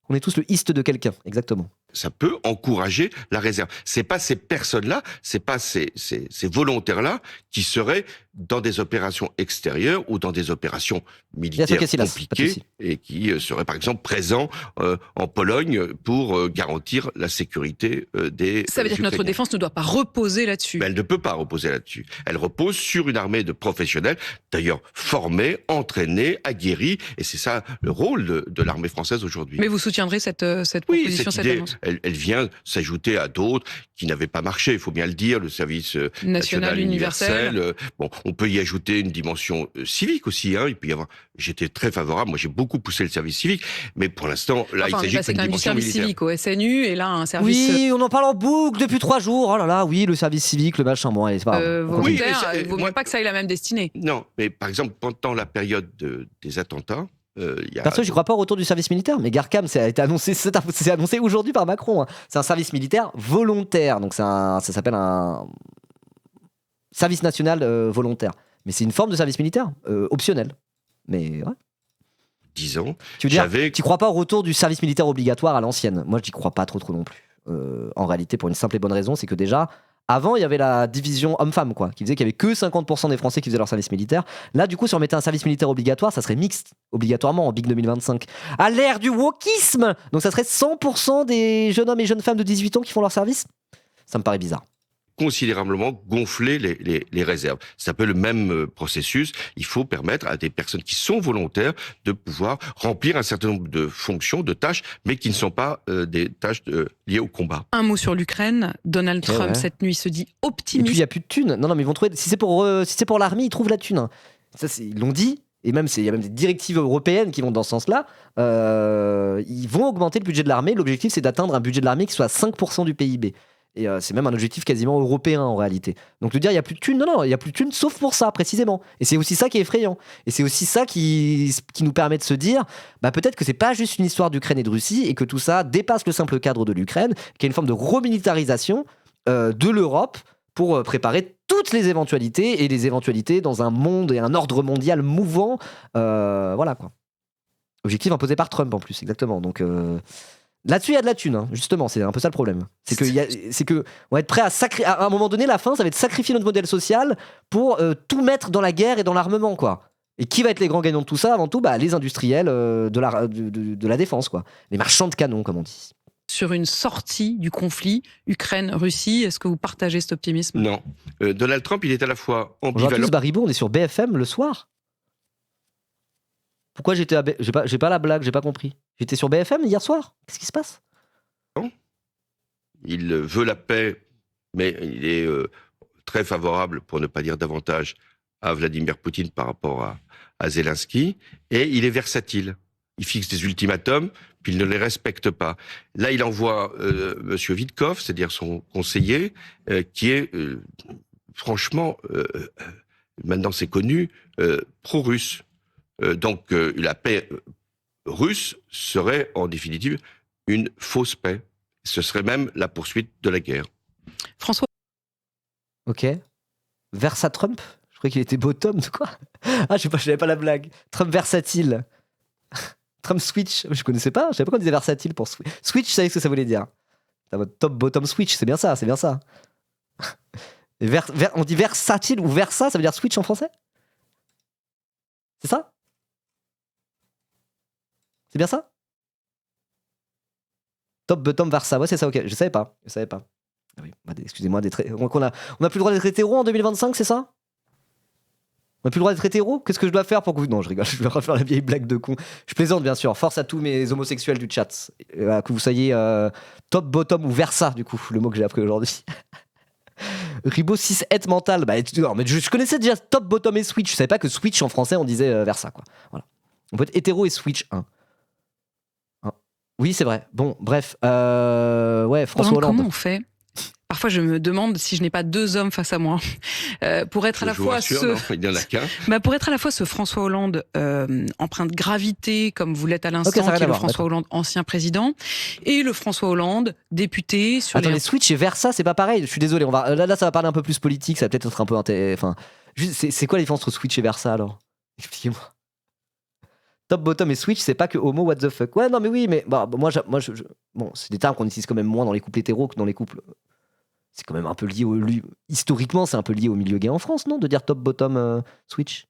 A: On est tous le histe de quelqu'un, exactement.
C: Ça peut encourager la réserve. C'est pas ces personnes-là, c'est pas ces volontaires-là qui seraient dans des opérations extérieures ou dans des opérations militaires compliquées et qui seraient par exemple présents en Pologne pour garantir la sécurité des
B: Ça veut dire que notre défense ne doit pas reposer là-dessus.
C: Mais elle ne peut pas reposer là-dessus. Elle repose sur une armée de professionnels, d'ailleurs formés, entraînés, aguerris, et c'est ça le rôle de l'armée française aujourd'hui.
B: Mais vous soutiendrez cette proposition, cette annonce ?
C: Elle vient s'ajouter à d'autres qui n'avaient pas marché, il faut bien le dire, le service national universel. Bon, on peut y ajouter une dimension civique aussi. Il peut y avoir. J'étais très favorable. Moi, j'ai beaucoup poussé le service civique, mais pour l'instant, là, il s'agit d'une dimension militaire.
B: C'est quand même du service civique au SNU et là un service.
A: Oui, on en parle en boucle depuis 3 jours. Oh là là, oui, le service civique, le machin. Bon, allez, c'est pas grave.
B: Volontaire, il ne vaut pas que ça ait la même destinée.
C: Non, mais par exemple, pendant la période des attentats.
A: Perso, j'y crois pas au retour du service militaire, mais Garcam, c'est annoncé aujourd'hui par Macron. C'est un service militaire volontaire, donc ça s'appelle un service national volontaire. Mais c'est une forme de service militaire optionnel. Mais ouais.
C: 10 ans.
A: Tu veux dire, tu crois pas au retour du service militaire obligatoire à l'ancienne ? Moi, j'y crois pas trop non plus. En réalité, pour une simple et bonne raison, c'est que déjà, Avant, il y avait la division homme-femme, quoi, qui disait qu'il y avait que 50% des Français qui faisaient leur service militaire. Là, du coup, si on mettait un service militaire obligatoire, ça serait mixte, obligatoirement, en Big 2025. À l'ère du wokisme. Donc ça serait 100% des jeunes hommes et jeunes femmes de 18 ans qui font leur service. Ça me paraît bizarre.
C: Considérablement gonfler les réserves. C'est un peu le même processus. Il faut permettre à des personnes qui sont volontaires de pouvoir remplir un certain nombre de fonctions, de tâches, mais qui ne sont pas des tâches liées au combat.
B: Un mot sur l'Ukraine. Donald Trump, cette nuit, se dit optimiste.
A: Et puis, il n'y a plus de thunes. Non, mais ils vont trouver... Si c'est pour l'armée, ils trouvent la thune. Ça, ils l'ont dit. Et même, il y a même des directives européennes qui vont dans ce sens-là. Ils vont augmenter le budget de l'armée. L'objectif, c'est d'atteindre un budget de l'armée qui soit à 5% du PIB. Et c'est même un objectif quasiment européen en réalité. Donc de dire il n'y a plus de thunes, non, il n'y a plus de thunes sauf pour ça précisément. Et c'est aussi ça qui est effrayant. Et c'est aussi ça qui nous permet de se dire peut-être que c'est pas juste une histoire d'Ukraine et de Russie et que tout ça dépasse le simple cadre de l'Ukraine, qu'il y a une forme de remilitarisation de l'Europe pour préparer toutes les éventualités et les éventualités dans un monde et un ordre mondial mouvant. Voilà quoi. Objectif imposé par Trump en plus, exactement. Donc... Là-dessus, il y a de la thune, justement, c'est un peu ça le problème. C'est que on va être prêt à un moment donné, la fin, ça va être sacrifier notre modèle social pour tout mettre dans la guerre et dans l'armement, quoi. Et qui va être les grands gagnants de tout ça, avant tout les industriels de la défense, quoi. Les marchands de canons, comme on dit.
B: Sur une sortie du conflit Ukraine-Russie, est-ce que vous partagez cet optimisme ?
C: Non. Donald Trump, il est à la fois ambivalent...
A: Bonjour à tous, Baribo, on est sur BFM le soir. Pourquoi j'ai pas la blague, j'ai pas compris. J'étais sur BFM hier soir. Qu'est-ce qui se passe ?
C: Il veut la paix, mais il est très favorable, pour ne pas dire davantage, à Vladimir Poutine par rapport à Zelensky. Et il est versatile. Il fixe des ultimatums, puis il ne les respecte pas. Là, il envoie M. Witkoff, c'est-à-dire son conseiller, qui est franchement, maintenant c'est connu, pro-russe. Donc la paix russe serait en définitive une fausse paix. Ce serait même la poursuite de la guerre.
B: François.
A: Ok. Versa Trump ? Je croyais qu'il était bottom de quoi ? Ah, je savais pas la blague. Trump versatile. Trump switch. Je connaissais pas. Je savais pas qu'on disait versatile pour switch. Switch, je savais ce que ça voulait dire. T'as votre top bottom switch. C'est bien ça. Et on dit versatile ou versa, ça veut dire switch en français ? C'est ça ? C'est bien ça ? Top, bottom, Versa. Ouais, c'est ça, ok. Je savais pas. Ah oui, excusez-moi d'être... On a plus le droit d'être hétéro en 2025, c'est ça ? On a plus le droit d'être hétéro ? Qu'est-ce que je dois faire pour que vous... Non, je rigole, je vais refaire la vieille blague de con. Je plaisante, bien sûr. Force à tous mes homosexuels du chat. Que vous soyez top, bottom ou Versa, du coup, le mot que j'ai appris aujourd'hui. Ribo 6 het mental. Non, mais je connaissais déjà top, bottom et switch. Je savais pas que switch en français, on disait Versa, quoi. Voilà. On peut être hétéro et switch 1. Oui, c'est vrai. Bon, bref. Ouais, François Hollande.
B: Comment on fait ? Parfois, je me demande si je n'ai pas deux hommes face à moi. Pour être à la fois pour être à la fois ce François Hollande empreint de gravité, comme vous l'êtes à l'instant, qui est le François Hollande ancien président, et le François Hollande député.
A: Attendez, Switch et Versa, c'est pas pareil. Je suis désolé. Là, ça va parler un peu plus politique. Ça va peut-être être un peu enfin, c'est quoi la différence entre Switch et Versa alors ? Expliquez-moi. Top, bottom et switch, c'est pas que homo, what the fuck. Ouais, non, mais oui, mais moi, bon, c'est des termes qu'on utilise quand même moins dans les couples hétéros que dans les couples. C'est quand même un peu lié historiquement, c'est un peu lié au milieu gay en France, non ? De dire top, bottom, switch.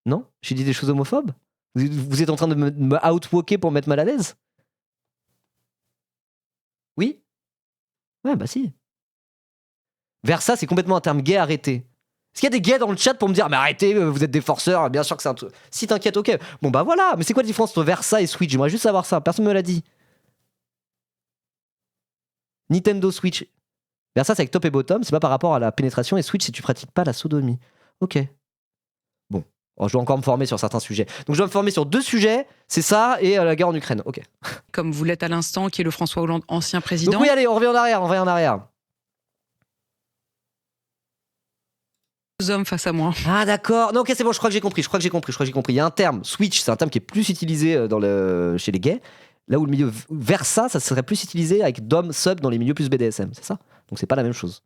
A: Non ? J'ai dit des choses homophobes ? Vous êtes en train de me outwalker pour me mettre mal à l'aise ? Oui ? Ouais, bah si. Versa, c'est complètement un terme gay, arrêtez. Est-ce qu'il y a des gays dans le chat pour me dire mais arrêtez, vous êtes des forceurs, bien sûr que c'est un truc. Si t'inquiète, ok. Bon bah voilà, mais c'est quoi la différence entre Versa et Switch ? J'aimerais juste savoir ça, personne me l'a dit. Nintendo Switch. Versa, c'est avec top et bottom, c'est pas par rapport à la pénétration, et Switch, si tu pratiques pas la sodomie. Ok. Bon. Je dois encore me former sur certains sujets. Donc je dois me former sur 2 sujets, c'est ça et la guerre en Ukraine. Ok.
B: Comme vous l'êtes à l'instant, qui est le François Hollande ancien président.
A: Donc oui, allez, on revient en arrière.
B: Hommes face à moi.
A: Ah d'accord, non ok c'est bon, je crois que j'ai compris. Il y a un terme, switch, c'est un terme qui est plus utilisé chez les gays, là où le milieu Versa, ça serait plus utilisé avec dom, sub dans les milieux plus BDSM, c'est ça ? Donc c'est pas la même chose.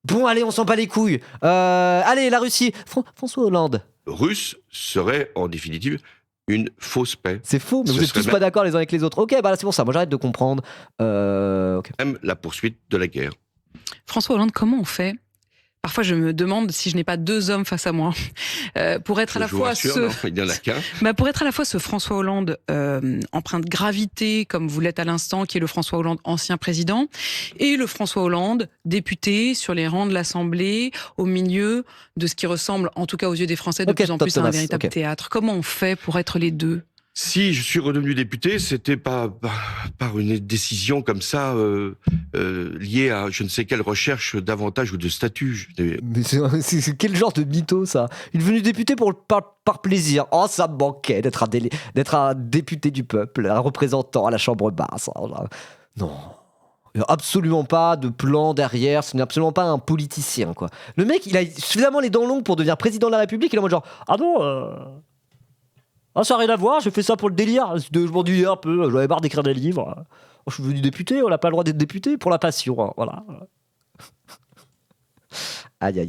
A: Bon allez, on s'en bat les couilles. Allez, la Russie, François Hollande.
C: Russe serait en définitive une fausse paix.
A: C'est faux, mais vous n'êtes tous pas d'accord les uns avec les autres. Ok, bah là c'est pour ça, moi j'arrête de comprendre. Okay.
C: Même la poursuite de la guerre.
B: François Hollande, comment on fait ? Parfois, je me demande si je n'ai pas deux hommes face à moi pour être à la fois pour être à la fois ce François Hollande empreint de gravité, comme vous l'êtes à l'instant, qui est le François Hollande ancien président, et le François Hollande député sur les rangs de l'Assemblée, au milieu de ce qui ressemble, en tout cas aux yeux des Français, de plus en plus à un véritable théâtre. Comment on fait pour être les deux ?
C: Si je suis redevenu député, c'était pas par une décision comme ça liée à je ne sais quelle recherche d'avantages ou de statut.
A: Mais c'est quel genre de mytho ça ? Il est devenu député par plaisir. Oh, ça me manquait d'être un député du peuple, un représentant à la Chambre basse. Non. Il n'y a absolument pas de plan derrière, ce n'est absolument pas un politicien, quoi. Le mec, il a suffisamment les dents longues pour devenir président de la République, il est en mode genre ah non ah, ça n'a rien à voir, j'ai fait ça pour le délire. Je m'ennuyais un peu, j'avais marre d'écrire des livres. Je suis devenu député, on n'a pas le droit d'être député pour la passion. Hein, voilà. Aïe.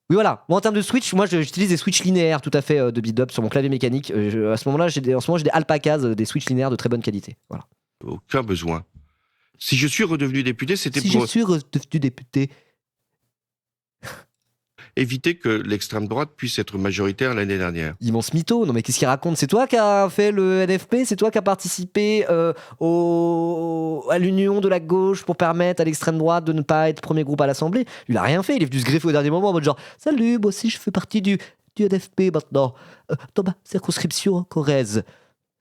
A: Oui, voilà. Moi, en termes de switch, moi, j'utilise des switches linéaires tout à fait de beat-up sur mon clavier mécanique. À ce moment-là, j'ai des alpacas, des switches linéaires de très bonne qualité. Voilà.
C: Aucun besoin. Si je suis redevenu député, c'était
A: pour... Si je suis redevenu député...
C: éviter que l'extrême droite puisse être majoritaire l'année dernière.
A: Immense mytho, non mais qu'est-ce qu'il raconte ? C'est toi qui as fait le NFP ? C'est toi qui as participé à l'union de la gauche pour permettre à l'extrême droite de ne pas être premier groupe à l'Assemblée ? Il a rien fait, il est venu se greffer au dernier moment en mode genre « Salut, moi aussi je fais partie du NFP maintenant, dans ma circonscription Corrèze ».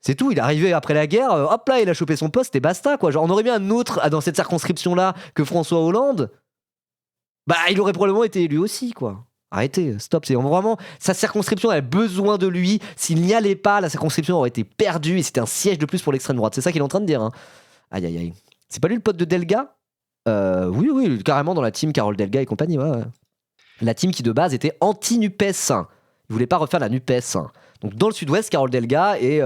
A: C'est tout, il est arrivé après la guerre, hop là, il a chopé son poste et basta quoi. Genre on aurait mis un autre dans cette circonscription-là que François Hollande, bah il aurait probablement été élu aussi quoi. Arrêtez, stop, c'est vraiment sa circonscription a besoin de lui. S'il n'y allait pas, la circonscription aurait été perdue et c'était un siège de plus pour l'extrême droite. C'est ça qu'il est en train de dire. Hein. Aïe. C'est pas lui le pote de Delga ? Oui, carrément dans la team Carole Delga et compagnie. Ouais. La team qui de base était anti-NUPES. Il voulait pas refaire la NUPES. Donc dans le sud-ouest, Carole Delga et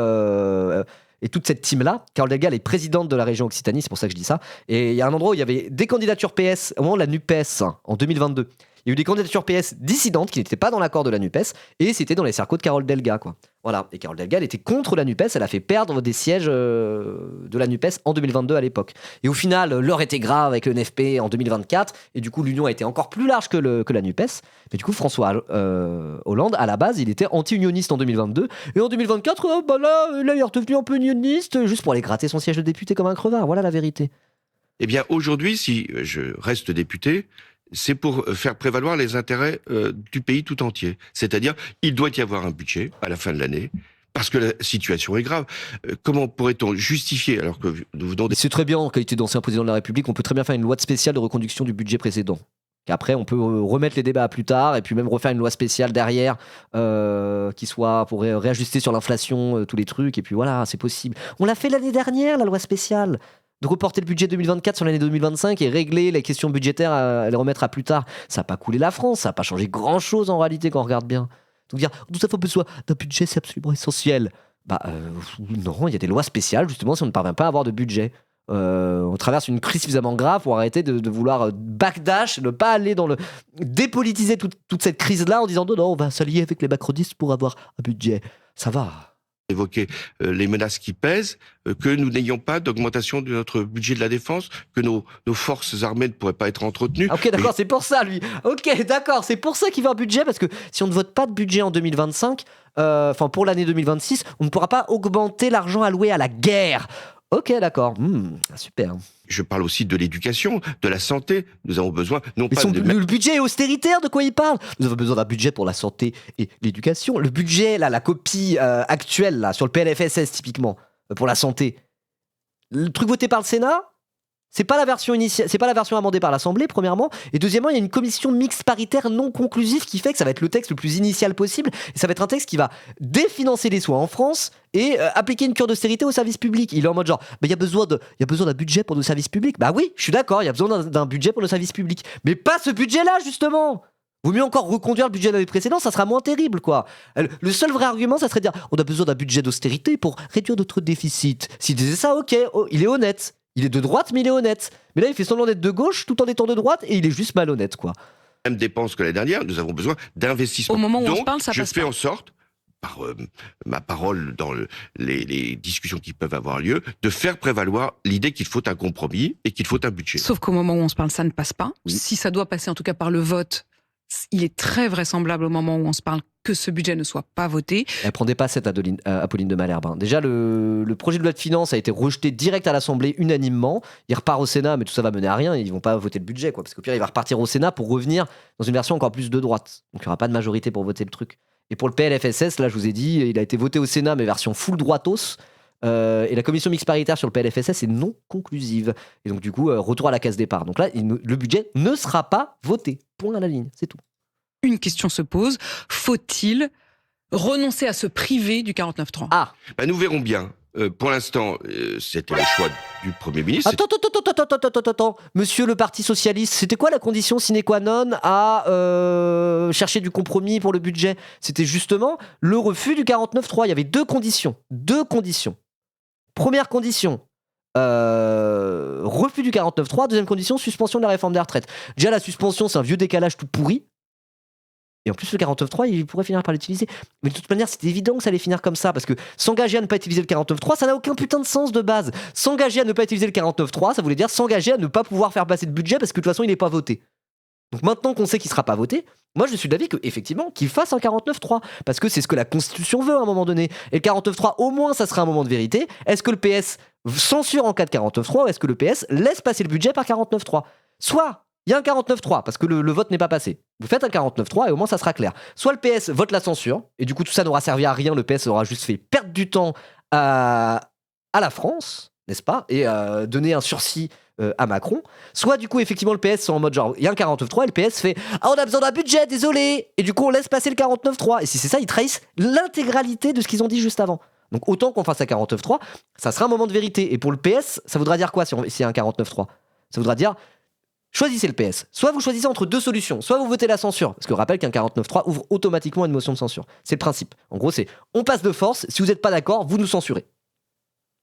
A: toute cette team-là, Carole Delga, elle est présidente de la région Occitanie, c'est pour ça que je dis ça. Et il y a un endroit où il y avait des candidatures PS au moment de la NUPES en 2022. Il y a eu des candidatures PS dissidentes qui n'étaient pas dans l'accord de la NUPES et c'était dans les circos de Carole Delga, quoi. Voilà. Et Carole Delga, elle était contre la NUPES, elle a fait perdre des sièges de la NUPES en 2022 à l'époque. Et au final, l'heure était grave avec le NFP en 2024 et du coup, l'union a été encore plus large que la NUPES. Mais du coup, François Hollande, à la base, il était anti-unioniste en 2022 et en 2024, là, il est redevenu un peu unioniste juste pour aller gratter son siège de député comme un crevard. Voilà la vérité.
C: Eh bien, aujourd'hui, si je reste député, c'est pour faire prévaloir les intérêts du pays tout entier. C'est-à-dire, il doit y avoir un budget à la fin de l'année, parce que la situation est grave. Comment pourrait-on justifier, alors que nous venons...
A: C'est très bien, en qualité d'ancien président de la République, on peut très bien faire une loi spéciale de reconduction du budget précédent. Après, on peut remettre les débats à plus tard, et puis même refaire une loi spéciale derrière, qui soit pour réajuster sur l'inflation tous les trucs, et puis voilà, c'est possible. On l'a fait l'année dernière, la loi spéciale. De reporter le budget 2024 sur l'année 2025 et régler les questions budgétaires à les remettre à plus tard. Ça n'a pas coulé la France, ça n'a pas changé grand-chose en réalité quand on regarde bien. Donc dire, tout ça faut besoin d'un budget, c'est absolument essentiel. Non, il y a des lois spéciales justement si on ne parvient pas à avoir de budget. On traverse une crise suffisamment grave pour arrêter de vouloir backdash, ne pas aller dans le... dépolitiser toute cette crise-là en disant non, on va s'allier avec les macronistes pour avoir un budget. Ça va.
C: Évoquer les menaces qui pèsent, que nous n'ayons pas d'augmentation de notre budget de la défense, que nos forces armées ne pourraient pas être entretenues.
A: Ok, d'accord, c'est pour ça, lui. Ok, d'accord, c'est pour ça qu'il veut un budget, parce que si on ne vote pas de budget en 2025, pour l'année 2026, on ne pourra pas augmenter l'argent alloué à la guerre. Ok, d'accord, super.
C: Je parle aussi de l'éducation, de la santé. Nous avons besoin, non pas de...
A: Le budget est austéritaire, de quoi il parle ? Nous avons besoin d'un budget pour la santé et l'éducation. Le budget, là, la copie actuelle, là, sur le PLFSS, typiquement, pour la santé. Le truc voté par le Sénat, c'est pas la version initiale, c'est pas la version amendée par l'Assemblée, premièrement. Et deuxièmement, il y a une commission mixte paritaire non conclusive qui fait que ça va être le texte le plus initial possible. Et ça va être un texte qui va définancer les soins en France et appliquer une cure d'austérité au service public. Il est en mode genre, il y a besoin d'un budget pour nos services publics. Bah oui, je suis d'accord, il y a besoin d'un budget pour nos services publics. Mais pas ce budget-là, justement. Vaut mieux encore reconduire le budget de l'année précédente, ça sera moins terrible, quoi. Le seul vrai argument, ça serait de dire, on a besoin d'un budget d'austérité pour réduire notre déficit. S'il disait ça, ok, il est honnête. Il est de droite, mais il est honnête. Mais là, il fait semblant d'être de gauche tout en étant de droite et il est juste malhonnête, quoi.
C: Même dépenses que l'année dernière, nous avons besoin d'investissement.
B: Au moment où
C: donc,
B: on se parle, ça passe pas.
C: Je fais en sorte, ma parole dans les discussions qui peuvent avoir lieu, de faire prévaloir l'idée qu'il faut un compromis et qu'il faut un budget.
B: Sauf qu'au moment où on se parle, ça ne passe pas. Oui. Si ça doit passer en tout cas par le vote, il est très vraisemblable au moment où on se parle que ce budget ne soit pas voté.
A: Elle prendait pas cette Apolline de Malherbe. Déjà, le projet de loi de finances a été rejeté direct à l'Assemblée unanimement. Il repart au Sénat, mais tout ça va mener à rien. Ils vont pas voter le budget, quoi. Parce qu'au pire, il va repartir au Sénat pour revenir dans une version encore plus de droite. Donc il n'y aura pas de majorité pour voter le truc. Et pour le PLFSS, là, je vous ai dit, il a été voté au Sénat, mais version full droitos. Et la commission mixte paritaire sur le PLFSS est non conclusive. Et donc, du coup, retour à la case départ. Donc là, le budget ne sera pas voté. Point à la ligne, c'est tout.
B: Une question se pose, faut-il renoncer à se priver du 49.3 ?
C: Nous verrons bien. Pour l'instant, c'était le choix du Premier ministre.
A: Attends. Monsieur le Parti Socialiste, c'était quoi la condition sine qua non à chercher du compromis pour le budget ? C'était justement le refus du 49.3. Il y avait deux conditions. Première condition, refus du 49.3. Deuxième condition, suspension de la réforme des retraites. Déjà, la suspension, c'est un vieux décalage tout pourri. Et en plus, le 49.3, il pourrait finir par l'utiliser. Mais de toute manière, c'était évident que ça allait finir comme ça, parce que s'engager à ne pas utiliser le 49.3, ça n'a aucun putain de sens de base. S'engager à ne pas utiliser le 49.3, ça voulait dire s'engager à ne pas pouvoir faire passer le budget, parce que de toute façon, il n'est pas voté. Donc maintenant qu'on sait qu'il ne sera pas voté, moi je suis d'avis qu'effectivement, qu'il fasse un 49.3, parce que c'est ce que la Constitution veut à un moment donné. Et le 49.3, au moins, ça sera un moment de vérité. Est-ce que le PS censure en cas de 49.3, ou est-ce que le PS laisse passer le budget par 49.3 ? Soit il y a un 49.3 parce que le vote n'est pas passé. Vous faites un 49.3 et au moins ça sera clair. Soit le PS vote la censure et du coup tout ça n'aura servi à rien. Le PS aura juste fait perdre du temps à la France, n'est-ce pas ? Et donner un sursis à Macron. Soit du coup effectivement le PS sont en mode genre il y a un 49.3 et le PS fait on a besoin d'un budget, désolé. Et du coup on laisse passer le 49.3. Et si c'est ça, ils trahissent l'intégralité de ce qu'ils ont dit juste avant. Donc autant qu'on fasse un 49.3, ça sera un moment de vérité. Et pour le PS, ça voudra dire quoi s'il y a un 49.3 ? Ça voudra dire choisissez le PS. Soit vous choisissez entre deux solutions. Soit vous votez la censure. Parce que je rappelle qu'un 49.3 ouvre automatiquement une motion de censure. C'est le principe. En gros, c'est on passe de force. Si vous n'êtes pas d'accord, vous nous censurez.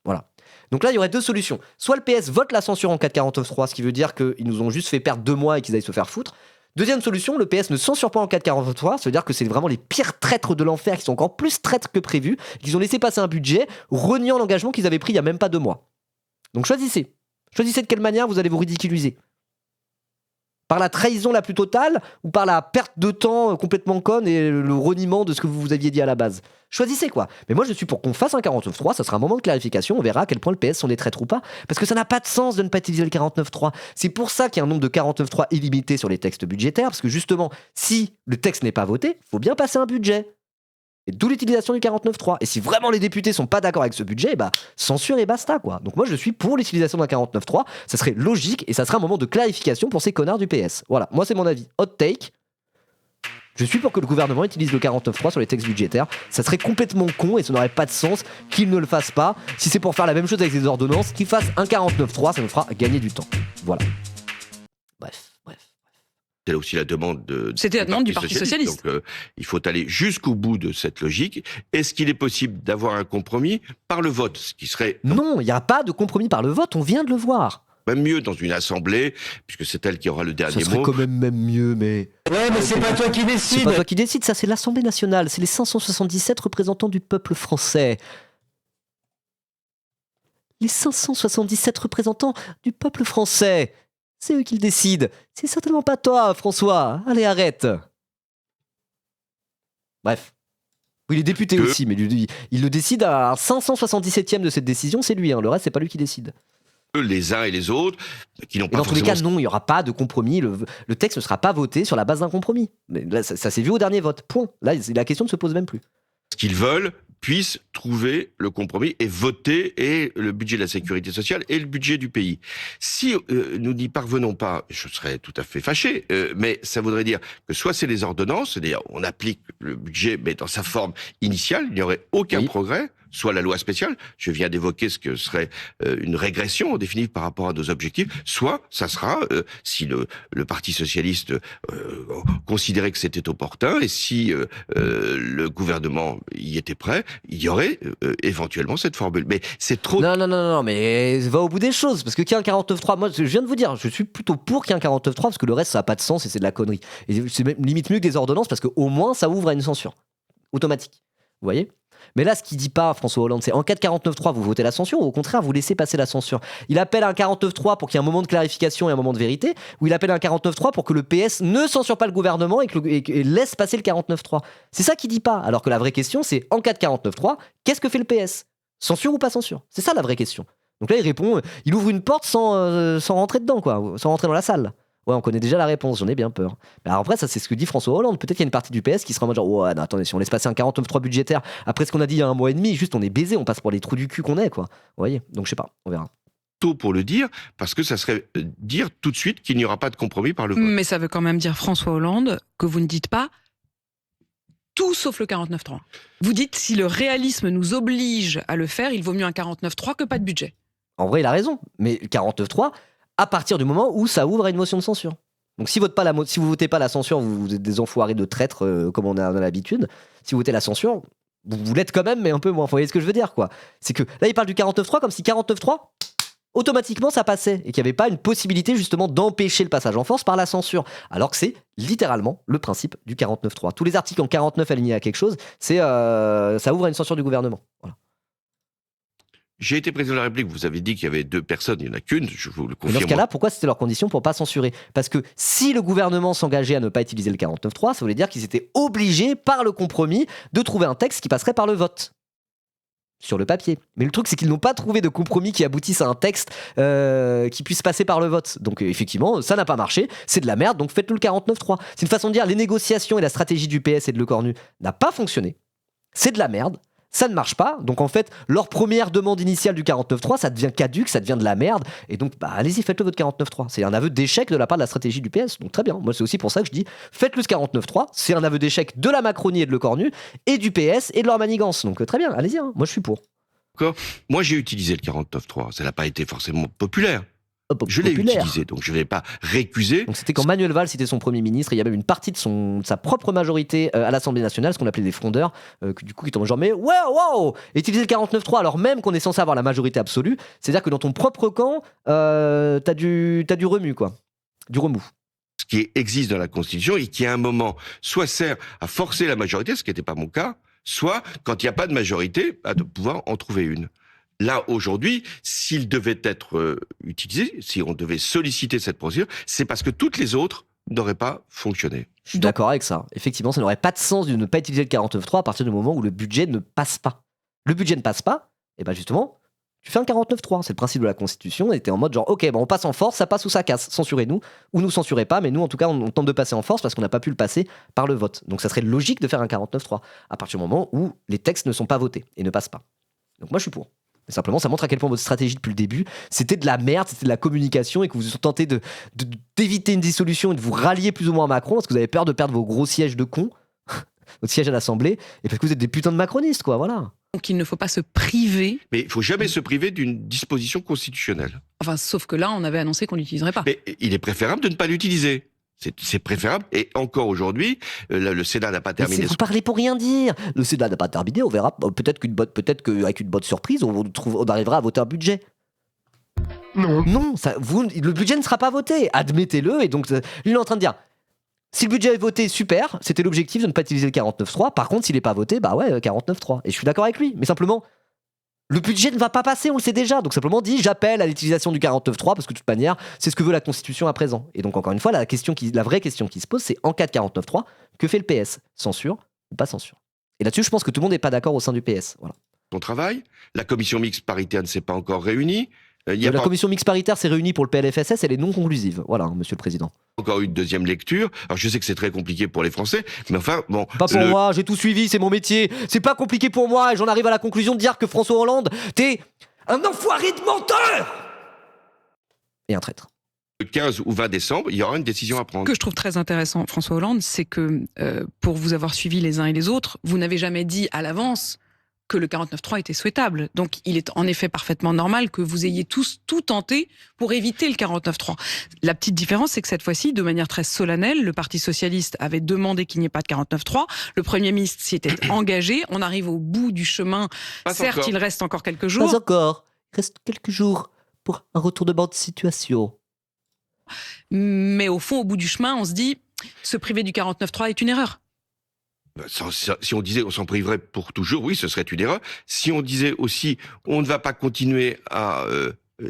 A: Voilà. Donc là, il y aurait deux solutions. Soit le PS vote la censure en cas de 49.3, ce qui veut dire qu'ils nous ont juste fait perdre 2 mois et qu'ils aillent se faire foutre. Deuxième solution, le PS ne censure pas en cas de 49.3. Ça veut dire que c'est vraiment les pires traîtres de l'enfer qui sont encore plus traîtres que prévu. Qu'ils ont laissé passer un budget reniant l'engagement qu'ils avaient pris il y a même pas 2 mois. Donc choisissez. Choisissez de quelle manière vous allez vous ridiculiser. Par la trahison la plus totale ou par la perte de temps complètement conne et le reniement de ce que vous aviez dit à la base. Choisissez quoi. Mais moi je suis pour qu'on fasse un 49.3, ça sera un moment de clarification, on verra à quel point le PS sont des traîtres ou pas. Parce que ça n'a pas de sens de ne pas utiliser le 49.3. C'est pour ça qu'il y a un nombre de 49.3 illimité sur les textes budgétaires, parce que justement, si le texte n'est pas voté, il faut bien passer un budget. Et d'où l'utilisation du 49.3. Et si vraiment les députés sont pas d'accord avec ce budget, censure et basta quoi. Donc moi je suis pour l'utilisation d'un 49.3, ça serait logique et ça serait un moment de clarification pour ces connards du PS. Voilà, moi c'est mon avis. Hot take. Je suis pour que le gouvernement utilise le 49.3 sur les textes budgétaires. Ça serait complètement con et ça n'aurait pas de sens qu'il ne le fasse pas. Si c'est pour faire la même chose avec les ordonnances, qu'il fasse un 49.3, ça nous fera gagner du temps. Voilà. Bref.
C: C'est aussi la demande
B: C'était la demande du Parti Socialiste.
C: Donc, il faut aller jusqu'au bout de cette logique. Est-ce qu'il est possible d'avoir un compromis par le vote, ce qui serait...
A: Non, il n'y a pas de compromis par le vote, on vient de le voir.
C: Même mieux dans une assemblée, puisque c'est elle qui aura le dernier mot.
A: Ça serait quand même mieux, mais...
D: Ouais, mais c'est pas toi qui décide.
A: C'est pas toi qui décide, ça c'est l'Assemblée nationale, c'est les 577 représentants du peuple français. Les 577 représentants du peuple français. C'est eux qui le décident. C'est certainement pas toi, François. Allez, arrête. Bref. Oui, les députés aussi, mais il le décide à un 577e de cette décision, c'est lui. Le reste, c'est pas lui qui décide.
C: Les uns et les autres, qui n'ont pas
A: forcément... Dans tous les cas, non, il n'y aura pas de compromis. Le texte ne sera pas voté sur la base d'un compromis. Mais là, ça s'est vu au dernier vote. Point. Là, la question ne se pose même plus.
C: Ce qu'ils veulent puissent trouver le compromis et voter et le budget de la sécurité sociale et le budget du pays. Si nous n'y parvenons pas, je serais tout à fait fâché, mais ça voudrait dire que soit c'est les ordonnances, c'est-à-dire on applique le budget mais dans sa forme initiale, il n'y aurait aucun progrès, soit la loi spéciale, je viens d'évoquer ce que serait une régression définitive par rapport à nos objectifs, soit ça sera, si le Parti Socialiste considérait que c'était opportun, et si le gouvernement y était prêt, il y aurait éventuellement cette formule. Mais c'est trop...
A: Non, mais va au bout des choses, parce que qu'il y a un 49.3, moi je viens de vous dire, je suis plutôt pour qu'il y ait un 49.3, parce que le reste ça n'a pas de sens et c'est de la connerie. Et c'est même limite mieux que des ordonnances, parce qu'au moins ça ouvre à une censure automatique. Vous voyez ? Mais là, ce qu'il dit pas, François Hollande, c'est en cas de 49.3, vous votez la censure ou au contraire, vous laissez passer la censure. Il appelle à un 49.3 pour qu'il y ait un moment de clarification et un moment de vérité, ou il appelle à un 49.3 pour que le PS ne censure pas le gouvernement et laisse passer le 49.3. C'est ça qu'il dit pas. Alors que la vraie question, c'est en cas de 49.3, qu'est-ce que fait le PS ? Censure ou pas censure ? C'est ça la vraie question. Donc là, il répond, il ouvre une porte sans rentrer dedans, quoi, sans rentrer dans la salle. Ouais, on connaît déjà la réponse, j'en ai bien peur. Mais alors après, ça, c'est ce que dit François Hollande. Peut-être qu'il y a une partie du PS qui sera en mode genre, ouais, non, attendez, si on laisse passer un 49.3 budgétaire, après ce qu'on a dit il y a un mois et demi, juste on est baisé, on passe pour les trous du cul qu'on est, quoi. Vous voyez ? Donc je sais pas, on verra.
C: Tôt pour le dire, parce que ça serait dire tout de suite qu'il n'y aura pas de compromis par le vote.
B: Mais ça veut quand même dire, François Hollande, que vous ne dites pas tout sauf le 49.3. Vous dites, si le réalisme nous oblige à le faire, il vaut mieux un 49.3 que pas de budget.
A: En vrai, il a raison. Mais le 49.3, à partir du moment où ça ouvre à une motion de censure. Donc si vous votez pas la censure, vous êtes des enfoirés de traîtres comme on a l'habitude. Si vous votez la censure, vous l'êtes quand même, mais un peu moins. Vous voyez ce que je veux dire, quoi. C'est que là, il parle du 49.3 comme si 49.3, automatiquement, ça passait. Et qu'il n'y avait pas une possibilité, justement, d'empêcher le passage en force par la censure. Alors que c'est littéralement le principe du 49.3. Tous les articles en 49 alignés à quelque chose, ça ouvre à une censure du gouvernement. Voilà.
C: J'ai été président de la République, vous avez dit qu'il y avait 2 personnes, il n'y en a qu'une, je vous le confirme.
A: Mais dans ce cas-là, pourquoi c'était leur condition pour ne pas censurer ? Parce que si le gouvernement s'engageait à ne pas utiliser le 49.3, ça voulait dire qu'ils étaient obligés, par le compromis, de trouver un texte qui passerait par le vote. Sur le papier. Mais le truc, c'est qu'ils n'ont pas trouvé de compromis qui aboutisse à un texte qui puisse passer par le vote. Donc effectivement, ça n'a pas marché, c'est de la merde, donc faites-le le 49.3. C'est une façon de dire, les négociations et la stratégie du PS et de Lecornu n'a pas fonctionné, c'est de la merde. Ça ne marche pas, donc en fait, leur première demande initiale du 49.3, ça devient caduque, ça devient de la merde, et donc allez-y, faites-le votre 49.3. C'est un aveu d'échec de la part de la stratégie du PS, donc très bien. Moi, c'est aussi pour ça que je dis, faites-le ce 49.3, c'est un aveu d'échec de la Macronie et de Lecornu, et du PS et de leur manigance, donc très bien, allez-y, hein. Moi je suis pour.
C: Moi j'ai utilisé le 49.3, ça n'a pas été forcément populaire. Je l'ai utilisé, donc je ne l'ai pas récusé.
A: Donc c'était quand Manuel Valls était son Premier ministre, et il y a même une partie de sa propre majorité à l'Assemblée nationale, ce qu'on appelait des frondeurs, du coup qui tombent genre mais wow, utiliser le 49.3 alors même qu'on est censé avoir la majorité absolue, c'est-à-dire que dans ton propre camp, t'as du remue, quoi, du remous.
C: Ce qui existe dans la Constitution et qui à un moment soit sert à forcer la majorité, ce qui n'était pas mon cas, soit quand il n'y a pas de majorité, de pouvoir en trouver une. Là, aujourd'hui, s'il devait être utilisé, si on devait solliciter cette procédure, c'est parce que toutes les autres n'auraient pas fonctionné.
A: Je suis d'accord avec ça. Effectivement, ça n'aurait pas de sens de ne pas utiliser le 49.3 à partir du moment où le budget ne passe pas. Le budget ne passe pas, et bien justement, tu fais un 49.3. C'est le principe de la Constitution. On était en mode genre, ok, on passe en force, ça passe ou ça casse. Censurez-nous, ou nous censurez pas, mais nous, en tout cas, on tente de passer en force parce qu'on n'a pas pu le passer par le vote. Donc ça serait logique de faire un 49.3 à partir du moment où les textes ne sont pas votés et ne passent pas. Donc moi, je suis pour. Mais simplement, ça montre à quel point votre stratégie depuis le début, c'était de la merde, c'était de la communication et que vous tentez d'éviter une dissolution et de vous rallier plus ou moins à Macron parce que vous avez peur de perdre vos gros sièges de cons, votre siège à l'Assemblée, et parce que vous êtes des putains de macronistes, quoi, voilà.
B: Donc il ne faut pas se priver.
C: Mais il ne faut jamais se priver d'une disposition constitutionnelle.
B: Enfin, sauf que là, on avait annoncé qu'on l'utiliserait pas.
C: Mais il est préférable de ne pas l'utiliser. C'est préférable. Et encore aujourd'hui, le Sénat n'a pas terminé.
A: Vous parlez pour rien dire. Le Sénat n'a pas terminé. On verra. Peut-être qu'avec une bonne surprise, on arrivera à voter un budget. Non, le budget ne sera pas voté. Admettez-le. Et donc, il est en train de dire, si le budget est voté, super. C'était l'objectif de ne pas utiliser le 49.3. Par contre, s'il n'est pas voté, 49.3. Et je suis d'accord avec lui. Mais simplement, le budget ne va pas passer, on le sait déjà. Donc simplement dit, j'appelle à l'utilisation du 49.3 parce que de toute manière, c'est ce que veut la Constitution à présent. Et donc encore une fois, la vraie question qui se pose, c'est en cas de 49.3, que fait le PS ? Censure ou pas censure ? Et là-dessus, je pense que tout le monde n'est pas d'accord au sein du PS. Voilà.
C: Son travail, la commission mixte paritaire ne s'est pas encore réunie.
A: La commission mixte paritaire s'est réunie pour le PLFSS, elle est non conclusive. Voilà, monsieur le président.
C: Encore une deuxième lecture. Alors je sais que c'est très compliqué pour les Français, mais enfin bon.
A: Pas pour moi, j'ai tout suivi, c'est mon métier. C'est pas compliqué pour moi et j'en arrive à la conclusion de dire que François Hollande, t'es un enfoiré de menteur et un traître.
C: Le 15 ou 20 décembre, il y aura une décision à prendre.
B: Ce que je trouve très intéressant, François Hollande, c'est que pour vous avoir suivi les uns et les autres, vous n'avez jamais dit à l'avance que le 49.3 était souhaitable. Donc, il est en effet parfaitement normal que vous ayez tous tout tenté pour éviter le 49.3. La petite différence, c'est que cette fois-ci, de manière très solennelle, le Parti socialiste avait demandé qu'il n'y ait pas de 49.3. Le Premier ministre s'y était engagé. On arrive au bout du chemin. Certes, il reste encore quelques jours.
A: Pas encore. Il reste quelques jours pour un retournement de situation.
B: Mais au fond, au bout du chemin, on se dit, se priver du 49.3 est une erreur.
C: Si on disait on s'en priverait pour toujours, oui, ce serait une erreur. Si on disait aussi on ne va pas continuer à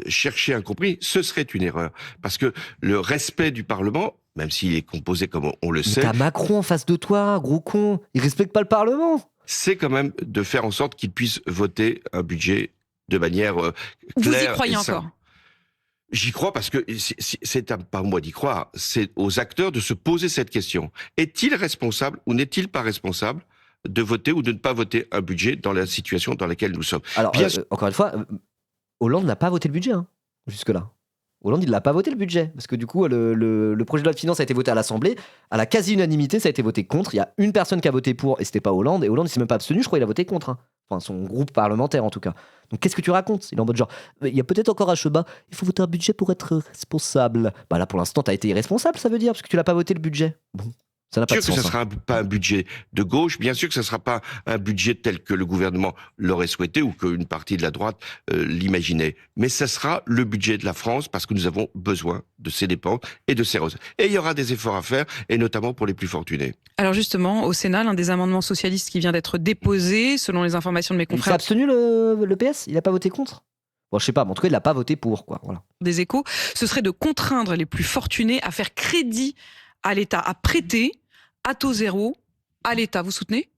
C: chercher un compromis, ce serait une erreur. Parce que le respect du Parlement, même s'il est composé comme on le sait...
A: T'as Macron en face de toi, gros con. Il respecte pas le Parlement.
C: C'est quand même de faire en sorte qu'il puisse voter un budget de manière claire.
B: Vous y croyez encore ?
C: J'y crois parce que c'est pas à moi d'y croire, c'est aux acteurs de se poser cette question. Est-il responsable ou n'est-il pas responsable de voter ou de ne pas voter un budget dans la situation dans laquelle nous sommes ?
A: Alors, encore une fois, Hollande n'a pas voté le budget, hein, jusque-là. Hollande, il l'a pas voté le budget, parce que du coup, le projet de loi de finances a été voté à l'Assemblée, à la quasi-unanimité, ça a été voté contre. Il y a une personne qui a voté pour, et c'était pas Hollande, et Hollande, il s'est même pas abstenu, je crois qu'il a voté contre. Hein. Enfin, son groupe parlementaire, en tout cas. Donc, qu'est-ce que tu racontes ? Il est en mode genre, il y a peut-être encore à Chebas, il faut voter un budget pour être responsable. Bah là, pour l'instant, t'as été irresponsable, ça veut dire, parce que tu l'as pas voté le budget. Bon. Ça n'a pas de sens.
C: Bien sûr que ce ne sera pas un budget de gauche, bien sûr que ce ne sera pas un budget tel que le gouvernement l'aurait souhaité ou qu'une partie de la droite l'imaginait. Mais ça sera le budget de la France parce que nous avons besoin de ses dépenses et de ses recettes. Et il y aura des efforts à faire, et notamment pour les plus fortunés.
B: Alors justement, au Sénat, l'un des amendements socialistes qui vient d'être déposé, selon les informations de mes confrères...
A: Il s'est abstenu le PS ? Il n'a pas voté contre ? Bon, je sais pas, mais en tout cas, il n'a pas voté pour, quoi. Voilà.
B: Des Échos, ce serait de contraindre les plus fortunés à faire crédit à l'État, à prêter à taux zéro à l'État. Vous soutenez ?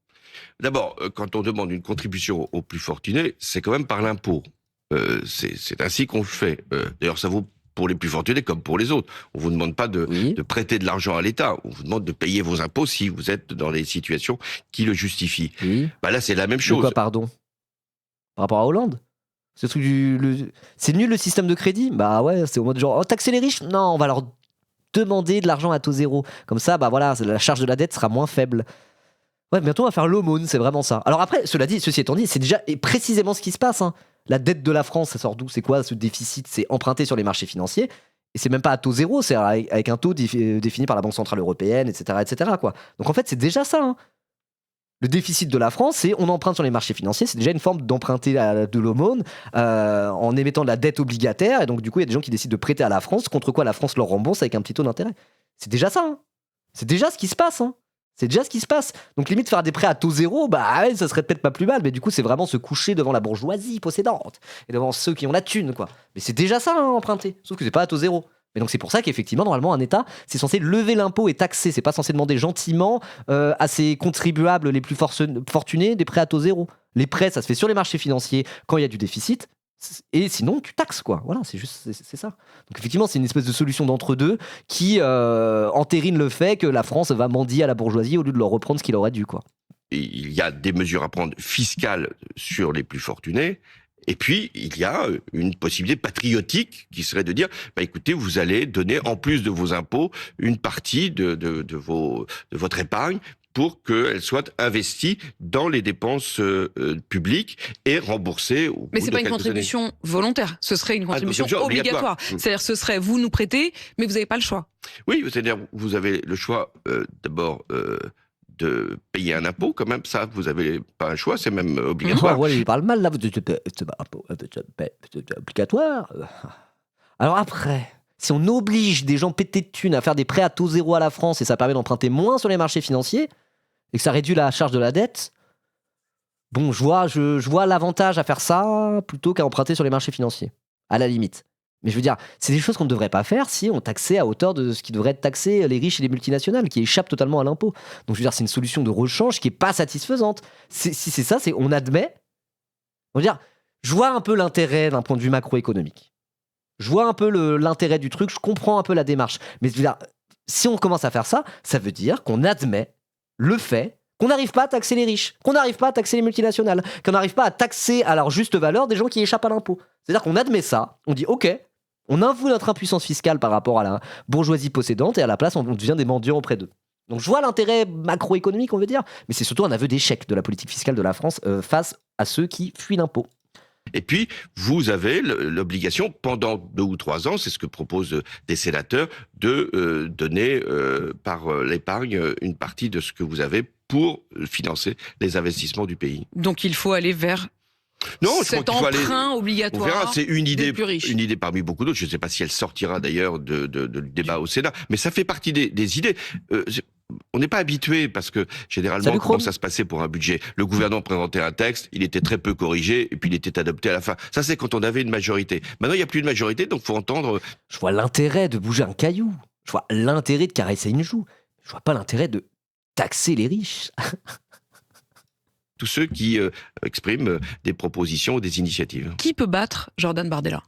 C: D'abord, quand on demande une contribution aux plus fortunés, c'est quand même par l'impôt. C'est ainsi qu'on le fait. D'ailleurs, ça vaut pour les plus fortunés comme pour les autres. On vous demande pas de prêter de l'argent à l'État. On vous demande de payer vos impôts si vous êtes dans les situations qui le justifient.
A: Oui.
C: Bah là, c'est la même chose.
A: De quoi, pardon ? Par rapport à Hollande ? Ce truc c'est nul le système de crédit ? Bah ouais, c'est au mode genre, taxer les riches ? Non, on va leur demander de l'argent à taux zéro. Comme ça, bah voilà, la charge de la dette sera moins faible. Ouais, bientôt on va faire l'aumône, c'est vraiment ça. Alors après, ceci étant dit, c'est déjà précisément ce qui se passe. Hein. La dette de la France, ça sort d'où ? C'est quoi ce déficit ? C'est emprunté sur les marchés financiers. Et c'est même pas à taux zéro, c'est avec un taux défini par la Banque Centrale Européenne, etc. etc. quoi. Donc en fait, c'est déjà ça. Hein. Le déficit de la France, c'est on emprunte sur les marchés financiers, c'est déjà une forme d'emprunter de l'aumône en émettant de la dette obligataire. Et donc, du coup, il y a des gens qui décident de prêter à la France, contre quoi la France leur rembourse avec un petit taux d'intérêt. C'est déjà ça. Hein. C'est déjà ce qui se passe. Hein. C'est déjà ce qui se passe. Donc, limite, faire des prêts à taux zéro, bah ouais, ça serait peut-être pas plus mal. Mais du coup, c'est vraiment se coucher devant la bourgeoisie possédante et devant ceux qui ont la thune, quoi. Mais c'est déjà ça, hein, emprunter. Sauf que c'est pas à taux zéro. Et donc c'est pour ça qu'effectivement, normalement, un État, c'est censé lever l'impôt et taxer. C'est pas censé demander gentiment à ses contribuables les plus fortunés des prêts à taux zéro. Les prêts, ça se fait sur les marchés financiers quand il y a du déficit. Et sinon, tu taxes, quoi. Voilà, c'est ça. Donc effectivement, c'est une espèce de solution d'entre-deux qui entérine le fait que la France va mendier à la bourgeoisie au lieu de leur reprendre ce qu'il aurait dû, quoi.
C: Il y a des mesures à prendre fiscales sur les plus fortunés. Et puis, il y a une possibilité patriotique qui serait de dire, bah écoutez, vous allez donner, en plus de vos impôts, une partie de votre épargne pour qu'elle soit investie dans les dépenses publiques et remboursée au bout de quelques années.
B: Mais c'est pas une contribution volontaire, ce serait une contribution obligatoire. C'est-à-dire, ce serait, vous nous prêtez, mais vous n'avez pas le choix.
C: Oui, c'est-à-dire, vous avez le choix, d'abord... de payer un impôt, quand même, ça, vous n'avez pas un choix, c'est même obligatoire.
A: Ouais, il parle mal, là, c'est obligatoire. Alors après, si on oblige des gens pétés de thunes à faire des prêts à taux zéro à la France et ça permet d'emprunter moins sur les marchés financiers et que ça réduit la charge de la dette, bon, je vois l'avantage à faire ça plutôt qu'à emprunter sur les marchés financiers, à la limite. Mais je veux dire, c'est des choses qu'on ne devrait pas faire si on taxait à hauteur de ce qui devrait être taxé les riches et les multinationales, qui échappent totalement à l'impôt. Donc je veux dire, c'est une solution de rechange qui n'est pas satisfaisante. Si c'est ça, c'est on admet. On va dire, je vois un peu l'intérêt d'un point de vue macroéconomique. Je vois un peu l'intérêt du truc, je comprends un peu la démarche. Mais je veux dire, si on commence à faire ça, ça veut dire qu'on admet le fait qu'on n'arrive pas à taxer les riches, qu'on n'arrive pas à taxer les multinationales, qu'on n'arrive pas à taxer à leur juste valeur des gens qui échappent à l'impôt. C'est-à-dire qu'on admet ça, on dit ok, on avoue notre impuissance fiscale par rapport à la bourgeoisie possédante et à la place on devient des mendiants auprès d'eux. Donc je vois l'intérêt macroéconomique, on veut dire, mais c'est surtout un aveu d'échec de la politique fiscale de la France face à ceux qui fuient l'impôt.
C: Et puis, vous avez l'obligation, pendant 2 ou 3 ans, c'est ce que proposent des sénateurs, de donner par l'épargne une partie de ce que vous avez pour financer les investissements du pays.
B: Donc il faut aller vers...
C: Non,
B: cet emprunt obligatoire.
C: On verra, c'est une idée parmi beaucoup d'autres. Je ne sais pas si elle sortira d'ailleurs du débat au Sénat, mais ça fait partie des idées. on n'est pas habitué parce que généralement, comment ça se passait pour un budget? Le gouvernement présentait un texte, il était très peu corrigé et puis il était adopté à la fin. Ça, c'est quand on avait une majorité. Maintenant, il n'y a plus de majorité, donc il faut entendre.
A: Je vois l'intérêt de bouger un caillou. Je vois l'intérêt de caresser une joue. Je vois pas l'intérêt de taxer les riches.
C: Tous ceux qui expriment des propositions ou des initiatives.
B: Qui peut battre Jordan Bardella?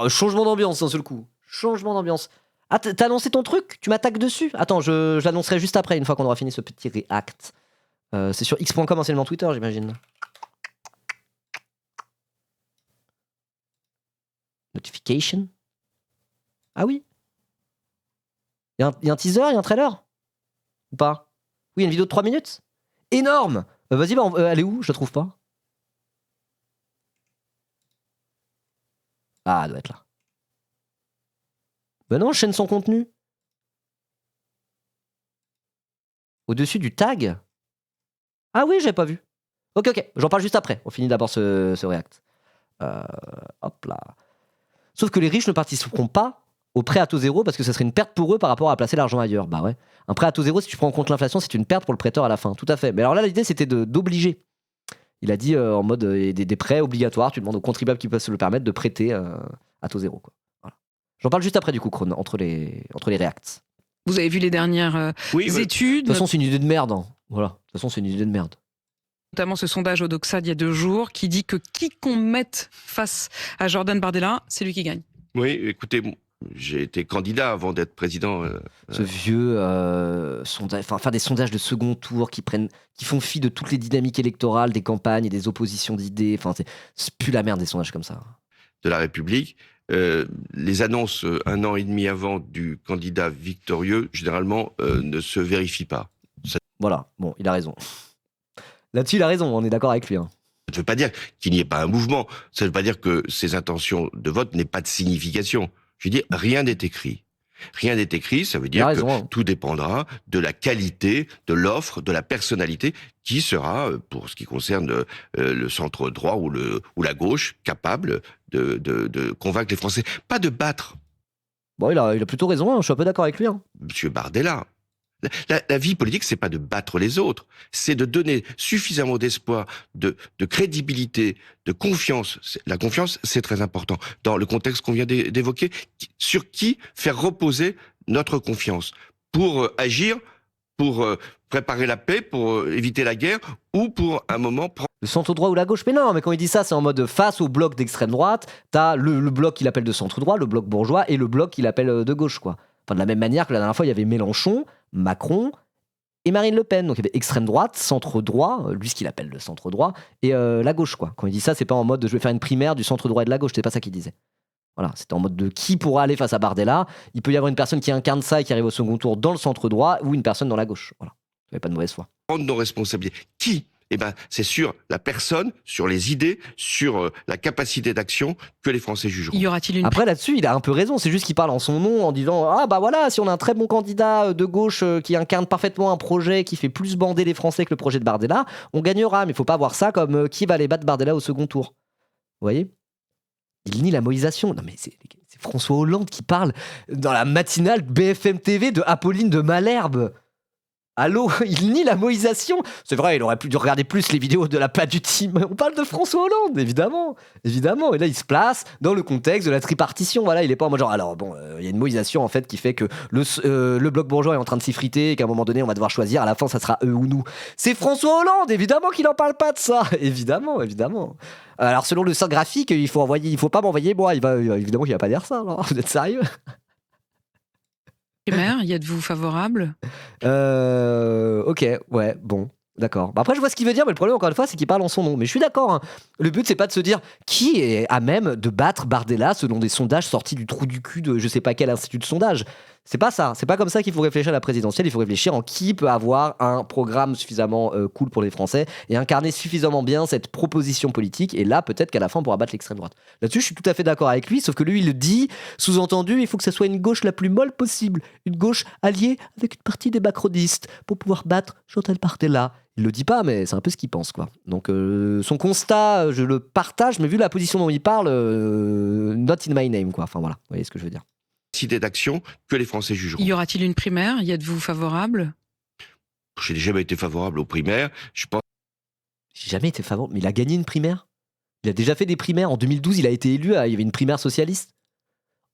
A: Changement d'ambiance d'un seul coup. Changement d'ambiance. Ah, t'as annoncé ton truc? Tu m'attaques dessus? Attends, je l'annoncerai juste après, une fois qu'on aura fini ce petit react. C'est sur x.com, anciennement Twitter, j'imagine. Notification? Ah oui? Il y a un teaser, il y a un trailer? Ou pas? Oui, il y a une vidéo de 3 minutes? Énorme! Vas-y, elle est où? Je la trouve pas. Ah, elle doit être là. Ben non, chaîne son contenu. Au-dessus du tag? Ah oui, j'avais pas vu. Ok, j'en parle juste après. On finit d'abord ce react. Hop là. Sauf que les riches ne participeront pas au prêt à taux zéro parce que ça serait une perte pour eux par rapport à placer l'argent ailleurs. Bah ouais. Un prêt à taux zéro, si tu prends en compte l'inflation, c'est une perte pour le prêteur à la fin. Tout à fait. Mais alors là, l'idée, c'était d'obliger. Il a dit en mode des prêts obligatoires. Tu demandes aux contribuables qui peuvent se le permettre de prêter à taux zéro, quoi. Voilà. J'en parle juste après, du coup, Kron, entre les reacts.
B: Vous avez vu les dernières études?
A: De toute façon, c'est une idée de merde. Hein. Voilà. De toute façon, c'est une idée de merde.
B: Notamment ce sondage Odoxa d'il y a 2 jours qui dit que qui qu'on mette face à Jordan Bardella, c'est lui qui gagne.
C: Oui, écoutez, j'ai été candidat avant d'être président.
A: Ce vieux sondage, faire des sondages de second tour qui font fi de toutes les dynamiques électorales des campagnes et des oppositions d'idées. Enfin, c'est plus la merde des sondages comme ça.
C: De la République. Les annonces 1 an et demi avant du candidat victorieux, généralement, ne se vérifient pas.
A: Voilà, bon, il a raison. Là-dessus, il a raison, on est d'accord avec lui. Hein.
C: Ça ne veut pas dire qu'il n'y ait pas un mouvement. Ça ne veut pas dire que ses intentions de vote n'aient pas de signification. Je veux dire, rien n'est écrit. Rien n'est écrit, ça veut dire que tout dépendra de la qualité, de l'offre, de la personnalité qui sera, pour ce qui concerne le centre droit ou la gauche, capable de convaincre les Français. Pas de battre.
A: Bon, il a plutôt raison, hein, je suis un peu d'accord avec lui. Hein.
C: Monsieur Bardella. La vie politique, c'est pas de battre les autres, c'est de donner suffisamment d'espoir, de crédibilité, de confiance. La confiance, c'est très important. Dans le contexte qu'on vient d'évoquer, sur qui faire reposer notre confiance pour agir, pour préparer la paix, pour éviter la guerre, ou pour un moment...
A: Le centre droit ou la gauche? Mais non, mais quand il dit ça, c'est en mode face au bloc d'extrême droite, t'as le bloc qu'il appelle de centre droit, le bloc bourgeois, et le bloc qu'il appelle de gauche, quoi. Enfin, de la même manière que la dernière fois, il y avait Mélenchon, Macron et Marine Le Pen. Donc il y avait extrême droite, centre droit, lui ce qu'il appelle le centre droit, et la gauche, quoi. Quand il dit ça, c'est pas en mode je vais faire une primaire du centre droit et de la gauche, c'est pas ça qu'il disait. Voilà, c'était en mode de qui pourra aller face à Bardella. Il peut y avoir une personne qui incarne ça et qui arrive au second tour dans le centre droit, ou une personne dans la gauche. Voilà, il n'y avait pas de mauvaise foi.
C: Prendre nos responsabilités. Qui? Eh ben, c'est sur la personne, sur les idées, sur la capacité d'action que les Français jugeront.
B: Y aura-t-il une...
A: Après, là-dessus, il a un peu raison. C'est juste qu'il parle en son nom en disant « Ah bah voilà, si on a un très bon candidat de gauche qui incarne parfaitement un projet qui fait plus bander les Français que le projet de Bardella, on gagnera. » Mais il faut pas voir ça comme qui va aller battre Bardella au second tour. Vous voyez? Il nie la moïsation. Non mais c'est François Hollande qui parle dans la matinale BFM TV de Apolline de Malherbe. Allô, il nie la moïsation. C'est vrai, il aurait pu regarder plus les vidéos de la pâte du team. On parle de François Hollande, évidemment. Évidemment. Et là, il se place dans le contexte de la tripartition. Voilà, il est pas en mode genre, alors bon, il y a une moïsation en fait qui fait que le bloc bourgeois est en train de s'effriter et qu'à un moment donné, on va devoir choisir. À la fin, ça sera eux ou nous. C'est François Hollande, évidemment qu'il en parle pas de ça. Évidemment, évidemment. Alors, selon le sort graphique, il faut pas m'envoyer moi. Évidemment qu'il va pas dire ça. Alors. Vous êtes sérieux?
B: Maire, y êtes-vous favorable?
A: Ok, ouais, bon, d'accord. Après, je vois ce qu'il veut dire, mais le problème, encore une fois, c'est qu'il parle en son nom. Mais je suis d'accord. Hein. Le but, c'est pas de se dire qui est à même de battre Bardella selon des sondages sortis du trou du cul de je sais pas quel institut de sondage. C'est pas ça. C'est pas comme ça qu'il faut réfléchir à la présidentielle. Il faut réfléchir en qui peut avoir un programme suffisamment cool pour les Français et incarner suffisamment bien cette proposition politique. Et là, peut-être qu'à la fin, on pourra battre l'extrême droite. Là-dessus, je suis tout à fait d'accord avec lui. Sauf que lui, il le dit, sous-entendu, il faut que ce soit une gauche la plus molle possible. Une gauche alliée avec une partie des macronistes pour pouvoir battre Jordan Bardella. Il le dit pas, mais c'est un peu ce qu'il pense, quoi. Donc, son constat, je le partage, mais vu la position dont il parle, not in my name, quoi. Enfin, voilà. Vous voyez ce que je veux dire.
C: idées d'action que les Français jugeront.
B: Y aura-t-il une primaire ? Y êtes-vous favorable ?
C: Je n'ai jamais été favorable aux primaires. Je pense.
A: J'ai jamais été favorable, mais il a gagné une primaire. Il a déjà fait des primaires. En 2012, il a été élu, il y avait une primaire socialiste.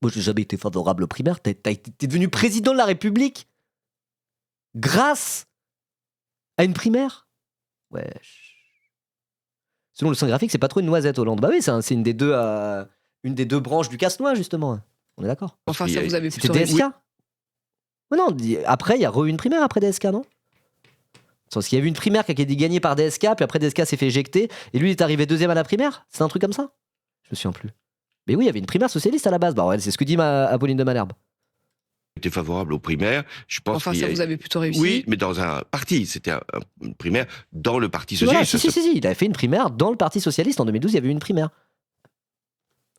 A: Moi, j'ai jamais été favorable aux primaires. T'es devenu président de la République grâce à une primaire. Ouais. Selon le sein graphique, c'est pas trop une noisette, Hollande. Bah oui, c'est une des deux branches du casse-noix, justement. On est d'accord.
B: Enfin, ça vous avez plutôt
A: C'était DSK. Oui. Non, après, il y a une primaire après DSK, non ? Parce qu'il y a eu une primaire qui a été gagnée par DSK, puis après DSK s'est fait éjecter, et lui il est arrivé deuxième à la primaire. C'est un truc comme ça ? Je me souviens plus. Mais oui, il y avait une primaire socialiste à la base. Bah ouais, c'est ce que dit Apolline de Malherbe.
C: J'étais favorable aux primaires. Je pense
B: enfin, ça vous avez plutôt réussi.
C: Oui, mais dans un parti. C'était une primaire dans le Parti
A: Voilà,
C: socialiste.
A: Si. Il avait fait une primaire dans le Parti socialiste. En 2012, il y avait eu une primaire.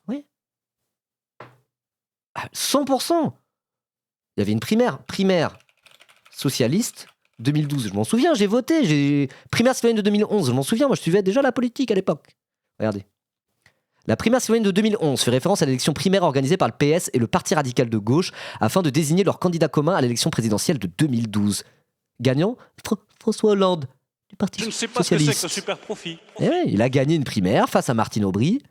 A: Oui. 100%. Il y avait une primaire socialiste. 2012, je m'en souviens, j'ai voté. Primaire citoyenne de 2011, je m'en souviens, moi je suivais déjà la politique à l'époque. Regardez. La primaire citoyenne de 2011 fait référence à l'élection primaire organisée par le PS et le Parti radical de gauche afin de désigner leur candidat commun à l'élection présidentielle de 2012. Gagnant, François Hollande, du Parti socialiste.
E: Je ne sais pas ce que c'est que ce super profit.
A: Et ouais, il a gagné une primaire face à Martine Aubry.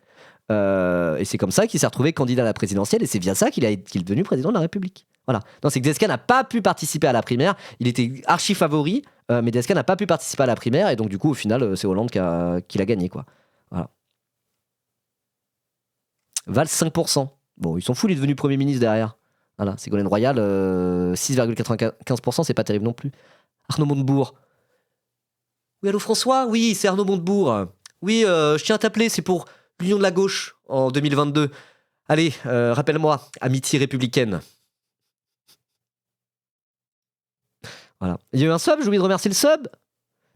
A: Et c'est comme ça qu'il s'est retrouvé candidat à la présidentielle et c'est via ça qu'il est devenu président de la République. Voilà. Non, c'est que DSK n'a pas pu participer à la primaire. Il était archi favori, mais DSK n'a pas pu participer à la primaire et donc du coup au final c'est Hollande qui l'a gagné quoi. Voilà. Valls 5%. Bon, ils sont fous, il est devenu Premier ministre derrière. Voilà, Ségolène Royal 6,95%, c'est pas terrible non plus. Arnaud Montebourg. Oui, allô François ? Oui, c'est Arnaud Montebourg. Oui, je tiens à t'appeler, c'est pour l'Union de la gauche en 2022. Allez, rappelle-moi, amitié républicaine. Voilà. Il y a eu un sub, j'ai oublié de remercier le sub.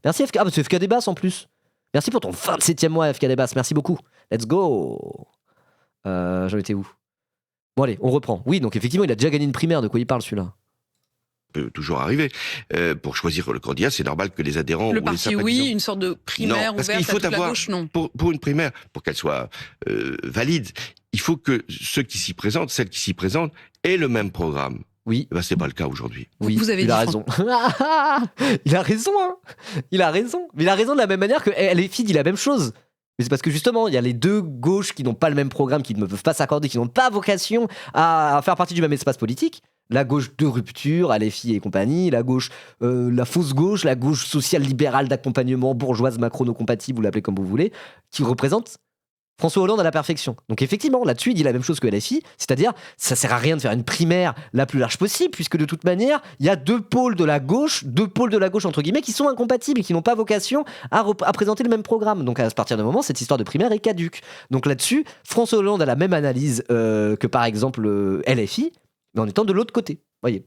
A: Merci FK. Ah, bah c'est FK Debas en plus. Merci pour ton 27e mois, FK Debas. Merci beaucoup. Let's go. J'en étais où ? Bon, allez, on reprend. Oui, donc effectivement, il a déjà gagné une primaire. De quoi il parle celui-là ?
C: Peut toujours arriver. Pour choisir le candidat, c'est normal que les adhérents
B: le
C: ou
B: parti,
C: les sympathisants...
B: oui, une sorte de primaire
C: non, parce
B: ouverte
C: qu'il faut
B: à toute
C: avoir,
B: la gauche, non.
C: Pour une primaire, pour qu'elle soit valide, il faut que ceux qui s'y présentent, celles qui s'y présentent, aient le même programme.
A: Oui.
C: Ben, c'est pas le cas aujourd'hui.
A: Oui,
B: vous avez
A: il a raison. Il a raison, hein. Il a raison. Mais il a raison de la même manière que LFI dit la même chose. Mais c'est parce que justement, il y a les deux gauches qui n'ont pas le même programme, qui ne peuvent pas s'accorder, qui n'ont pas vocation à faire partie du même espace politique. La gauche de rupture, LFI et compagnie, la gauche, la fausse gauche, la gauche sociale libérale d'accompagnement, bourgeoise, macrono-compatible, vous l'appelez comme vous voulez, qui représente François Hollande à la perfection. Donc effectivement, là-dessus, il dit la même chose que LFI, c'est-à-dire, ça sert à rien de faire une primaire la plus large possible, puisque de toute manière, il y a deux pôles de la gauche entre guillemets, qui sont incompatibles et qui n'ont pas vocation à présenter le même programme. Donc à partir d'un moment, cette histoire de primaire est caduque. Donc là-dessus, François Hollande a la même analyse que par exemple LFI, mais en étant de l'autre côté. Voyez.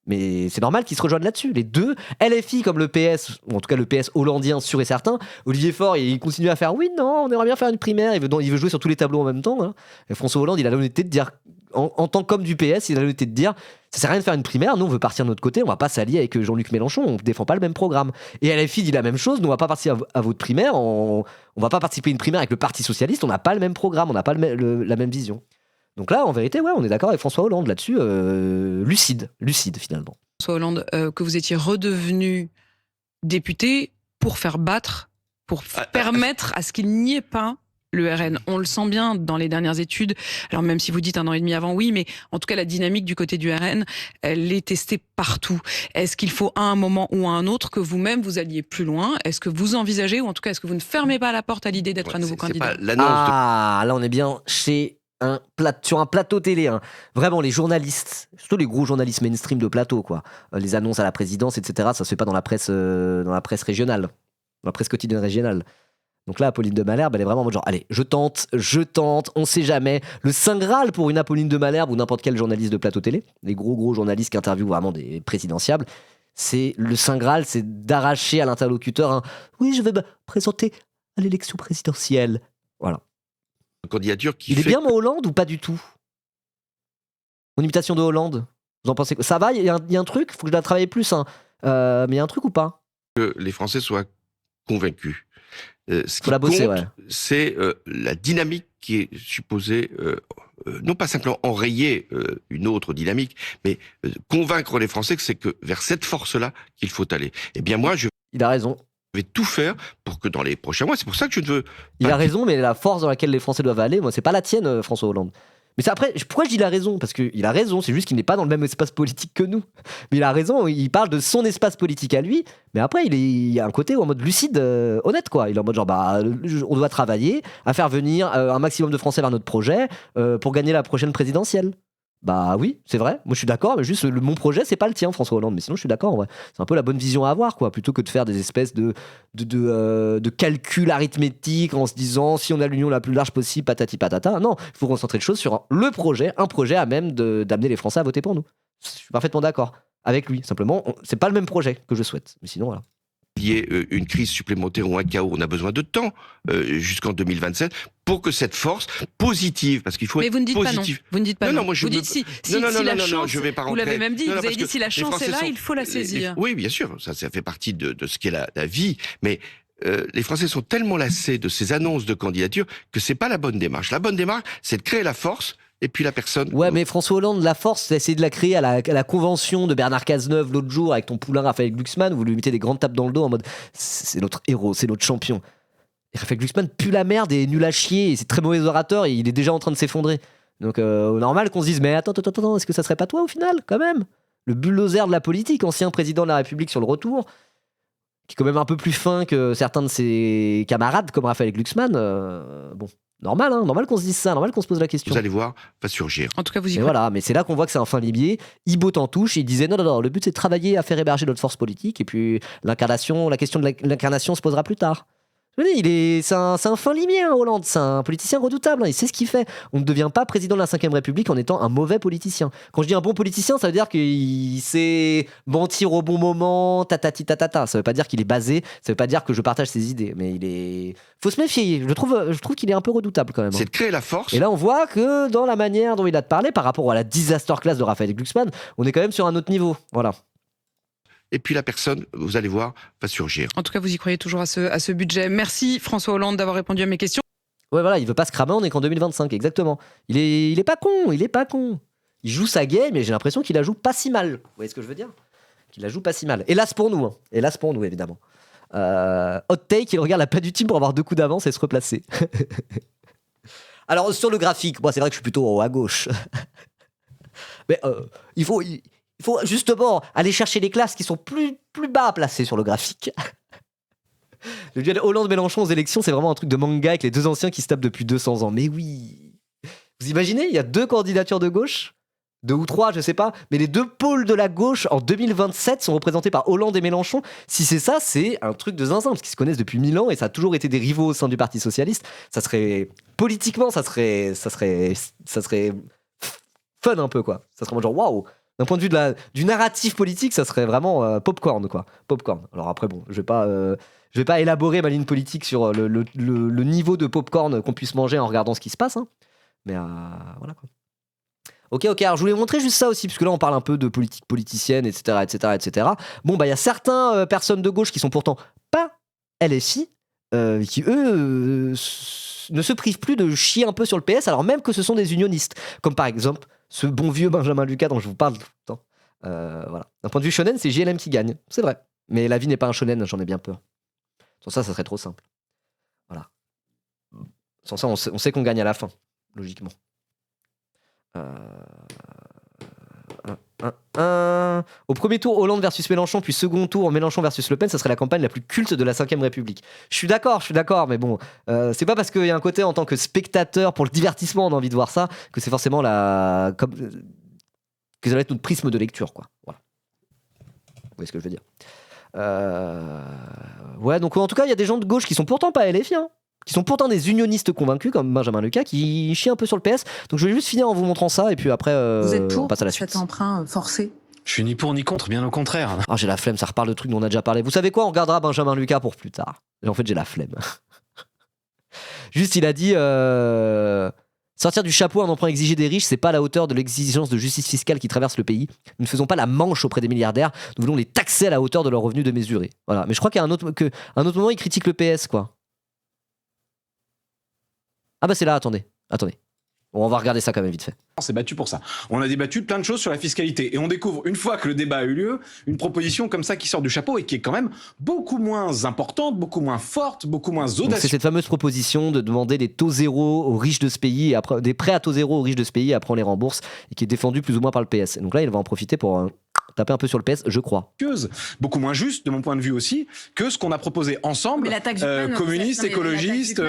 A: Mais c'est normal qu'ils se rejoignent là-dessus. Les deux, LFI comme le PS, ou en tout cas le PS hollandien sûr et certain, Olivier Faure, il continue à faire oui, non, on aimerait bien faire une primaire, il veut jouer sur tous les tableaux en même temps. Hein. Et François Hollande, il a l'honnêteté de dire, en tant qu'homme du PS, il a l'honnêteté de dire, ça sert à rien de faire une primaire, nous on veut partir de notre côté, on va pas s'allier avec Jean-Luc Mélenchon, on défend pas le même programme. Et LFI dit la même chose, nous on va pas participer à votre primaire, on va pas participer à une primaire avec le Parti Socialiste, on n'a pas le même programme, on n'a pas la même vision. Donc là, en vérité, ouais, on est d'accord avec François Hollande là-dessus, lucide finalement.
B: François Hollande, que vous étiez redevenu député pour faire battre, pour permettre à ce qu'il n'y ait pas le RN. On le sent bien dans les dernières études. Alors même si vous dites 1 an et demi avant, oui, mais en tout cas la dynamique du côté du RN, elle est testée partout. Est-ce qu'il faut à un moment ou à un autre que vous-même vous alliez plus loin ? Est-ce que vous envisagez, ou en tout cas est-ce que vous ne fermez pas la porte à l'idée d'être un nouveau candidat ?
A: Là on est bien chez sur un plateau télé, hein. Vraiment les journalistes, surtout les gros journalistes mainstream de plateau, quoi. Les annonces à la présidence, etc. Ça se fait pas dans la presse régionale, dans la presse quotidienne régionale. Donc là, Apolline de Malherbe, elle est vraiment en mode genre, allez, je tente, on sait jamais. Le Saint Graal pour une Apolline de Malherbe ou n'importe quel journaliste de plateau télé, les gros journalistes qui interviewent vraiment des présidentiables, c'est le Saint Graal, c'est d'arracher à l'interlocuteur un oui, je vais me présenter à l'élection présidentielle. Voilà.
C: Candidature qui
A: il est bien mon Hollande ou pas du tout ? Mon imitation de Hollande, vous en pensez quoi ? Ça va, il y a un truc, faut que je la travaille plus, hein. Mais il y a un truc ou pas ?
C: Que les Français soient convaincus. Ce qui
A: la bosser,
C: compte,
A: ouais.
C: c'est la dynamique qui est supposée non pas simplement enrayer une autre dynamique, mais convaincre les Français que c'est que vers cette force-là qu'il faut aller. Eh bien moi,
A: il a raison.
C: Je vais tout faire pour que dans les prochains mois, c'est pour ça que je ne veux...
A: Il a raison, mais la force dans laquelle les Français doivent aller, moi, c'est pas la tienne, François Hollande. Mais c'est après, pourquoi je dis il a raison ? Parce qu'il a raison, c'est juste qu'il n'est pas dans le même espace politique que nous. Mais il a raison, il parle de son espace politique à lui, mais après, il y a un côté en mode lucide, honnête, quoi. Il est en mode genre, on doit travailler à faire venir un maximum de Français vers notre projet pour gagner la prochaine présidentielle. Bah oui, c'est vrai, moi je suis d'accord, mais juste mon projet c'est pas le tien, François Hollande, mais sinon je suis d'accord, ouais. C'est un peu la bonne vision à avoir, quoi, plutôt que de faire des espèces de calculs arithmétiques en se disant si on a l'union la plus large possible, patati patata. Non, il faut concentrer les choses sur un projet à même d'amener les Français à voter pour nous. Je suis parfaitement d'accord avec lui, simplement, c'est pas le même projet que je souhaite, mais sinon voilà.
C: Il y ait une crise supplémentaire ou un chaos, on a besoin de temps jusqu'en 2027 pour que cette force positive, parce qu'il faut être positif.
B: Mais vous ne dites pas non.
C: Non, moi je
B: vous dites si la chance,
C: je vais pas rentrer.
B: Vous l'avez même dit, vous avez dit si la chance est là, il faut la saisir.
C: Oui, bien sûr, ça fait partie de ce qu'est la vie, mais les Français sont tellement lassés de ces annonces de candidature que c'est pas la bonne démarche. La bonne démarche, c'est de créer la force. Et puis la personne...
A: Ouais, mais François Hollande, la force, c'est essayer de la créer à la convention de Bernard Cazeneuve l'autre jour avec ton poulain Raphaël Glucksmann, où vous lui mettez des grandes tapes dans le dos en mode c'est notre héros, c'est notre champion. Et Raphaël Glucksmann pue la merde et est nul à chier, et c'est très mauvais orateur, et il est déjà en train de s'effondrer. Donc normal qu'on se dise, mais attends, est-ce que ça serait pas toi au final, quand même ? Le bulldozer de la politique, ancien président de la République sur le retour, qui est quand même un peu plus fin que certains de ses camarades comme Raphaël Glucksmann, bon... Normal qu'on se dise ça, normal qu'on se pose la question.
C: Vous allez voir, va surgir.
B: En tout cas, vous y
A: croyez. Voilà, mais c'est là qu'on voit que c'est un fin limier. Ibo t'en touche, il disait non, le but c'est de travailler à faire héberger notre force politique, et puis la question de l'incarnation se posera plus tard. Je veux dire, c'est un fin limier, hein, Hollande, c'est un politicien redoutable, hein, il sait ce qu'il fait. On ne devient pas président de la 5ème République en étant un mauvais politicien. Quand je dis un bon politicien, ça veut dire qu'il sait mentir au bon moment, tatati tatata. Ça veut pas dire qu'il est basé, ça veut pas dire que je partage ses idées, mais faut se méfier. Je trouve qu'il est un peu redoutable quand même.
C: C'est de créer la force.
A: Et là, on voit que dans la manière dont il a de parler, par rapport à la disaster class de Raphaël Glucksmann, on est quand même sur un autre niveau. Voilà.
C: Et puis la personne, vous allez voir, va surgir.
B: En tout cas, vous y croyez toujours à ce budget. Merci François Hollande d'avoir répondu à mes questions.
A: Ouais, voilà, il veut pas se cramer, on est qu'en 2025, exactement. Il est pas con. Il joue sa game, mais j'ai l'impression qu'il la joue pas si mal. Vous voyez ce que je veux dire ? Qu'il la joue pas si mal. Hélas pour nous, évidemment. Hot take, il regarde la patte du team pour avoir 2 coups d'avance et se replacer. Alors, sur le graphique, moi, c'est vrai que je suis plutôt en haut à gauche. Mais il faut justement aller chercher les classes qui sont plus bas placées sur le graphique. Le duel Hollande-Mélenchon aux élections, c'est vraiment un truc de manga avec les 2 anciens qui se tapent depuis 200 ans. Mais oui. Vous imaginez, il y a 2 candidatures de gauche, 2 ou 3, je sais pas, mais les 2 pôles de la gauche en 2027 sont représentés par Hollande et Mélenchon. Si c'est ça, c'est un truc de zinzin, parce qu'ils se connaissent depuis 1000 ans et ça a toujours été des rivaux au sein du Parti Socialiste. Ça serait, politiquement, ça serait fun un peu, quoi. Ça serait genre, waouh! D'un point de vue du narratif politique, ça serait vraiment popcorn, quoi. Popcorn. Alors après, bon, je vais pas élaborer ma ligne politique sur le niveau de popcorn qu'on puisse manger en regardant ce qui se passe, hein. Mais voilà, quoi. Ok, alors je voulais montrer juste ça aussi, parce que là on parle un peu de politique politicienne, etc. Bon, bah il y a certaines personnes de gauche qui sont pourtant pas LFI, qui eux ne se privent plus de chier un peu sur le PS, alors même que ce sont des unionistes, comme par exemple ce bon vieux Benjamin Lucas dont je vous parle tout le temps. Voilà. D'un point de vue shonen, c'est JLM qui gagne, c'est vrai. Mais la vie n'est pas un shonen, j'en ai bien peur. Sans ça serait trop simple. Voilà. Sans ça, on sait qu'on gagne à la fin, logiquement. Au premier tour, Hollande versus Mélenchon, puis second tour, Mélenchon versus Le Pen, ça serait la campagne la plus culte de la 5ème République. Je suis d'accord, mais bon, c'est pas parce qu'il y a un côté en tant que spectateur, pour le divertissement, on a envie de voir ça, que c'est forcément que ça va être notre prisme de lecture, quoi. Voilà. Vous voyez ce que je veux dire. Ouais, donc en tout cas, il y a des gens de gauche qui sont pourtant pas LFI, hein, qui sont pourtant des unionistes convaincus, comme Benjamin Lucas, qui chient un peu sur le PS. Donc je vais juste finir en vous montrant ça, et puis après,
E: vous êtes pour
A: on passe à la suite.
E: Cet emprunt forcé?
D: Je suis ni pour ni contre, bien au contraire.
A: Ah, j'ai la flemme, ça reparle de trucs dont on a déjà parlé. Vous savez quoi, on regardera Benjamin Lucas pour plus tard. Et en fait, j'ai la flemme. Juste, il a dit sortir du chapeau un emprunt exigé des riches, c'est pas à la hauteur de l'exigence de justice fiscale qui traverse le pays. Nous ne faisons pas la manche auprès des milliardaires, nous voulons les taxer à la hauteur de leurs revenus démesurés. Voilà. Mais je crois qu'à un autre moment, il critique le PS, quoi. Ah bah c'est là, attendez. On va regarder ça quand même vite fait.
E: On s'est battu pour ça. On a débattu de plein de choses sur la fiscalité. Et on découvre, une fois que le débat a eu lieu, une proposition comme ça qui sort du chapeau et qui est quand même beaucoup moins importante, beaucoup moins forte, beaucoup moins audacieuse.
A: C'est cette fameuse proposition de demander des taux zéro aux riches de ce pays, et après, des prêts à taux zéro aux riches de ce pays, et après on les rembourse, et qui est défendue plus ou moins par le PS. Et donc là, il va en profiter pour taper un peu sur le PS, je crois.
E: Beaucoup moins juste, de mon point de vue aussi, que ce qu'on a proposé ensemble, communistes, écologistes,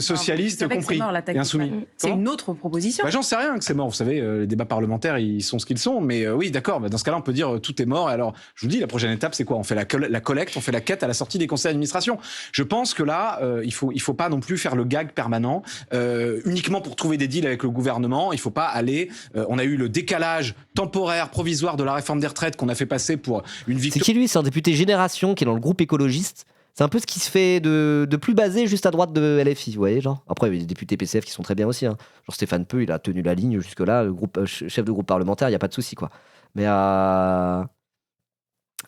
E: socialistes compris, et insoumis.
F: C'est une autre proposition.
E: J'en sais rien que c'est mort. Vous savez, les débats parlementaires, ils sont ce qu'ils sont. Mais oui, d'accord, dans ce cas-là, on peut dire tout est mort. Alors, je vous dis, la prochaine étape, c'est quoi? On fait la collecte, on fait la quête à la sortie des conseils d'administration. Je pense que là, il faut pas non plus faire le gag permanent, uniquement pour trouver des deals avec le gouvernement. Il faut pas aller... on a eu le décalage temporaire, provisoire de la réforme des retraites qu'on a fait passer pour une victoire.
A: C'est qui lui? C'est un député Génération qui est dans le groupe écologiste. C'est un peu ce qui se fait de plus basé juste à droite de LFI, vous voyez, genre. Après, il y a des députés PCF qui sont très bien aussi, hein. Genre Stéphane Peu, il a tenu la ligne jusque-là, le groupe, chef de groupe parlementaire, il n'y a pas de souci, quoi. Mais voilà,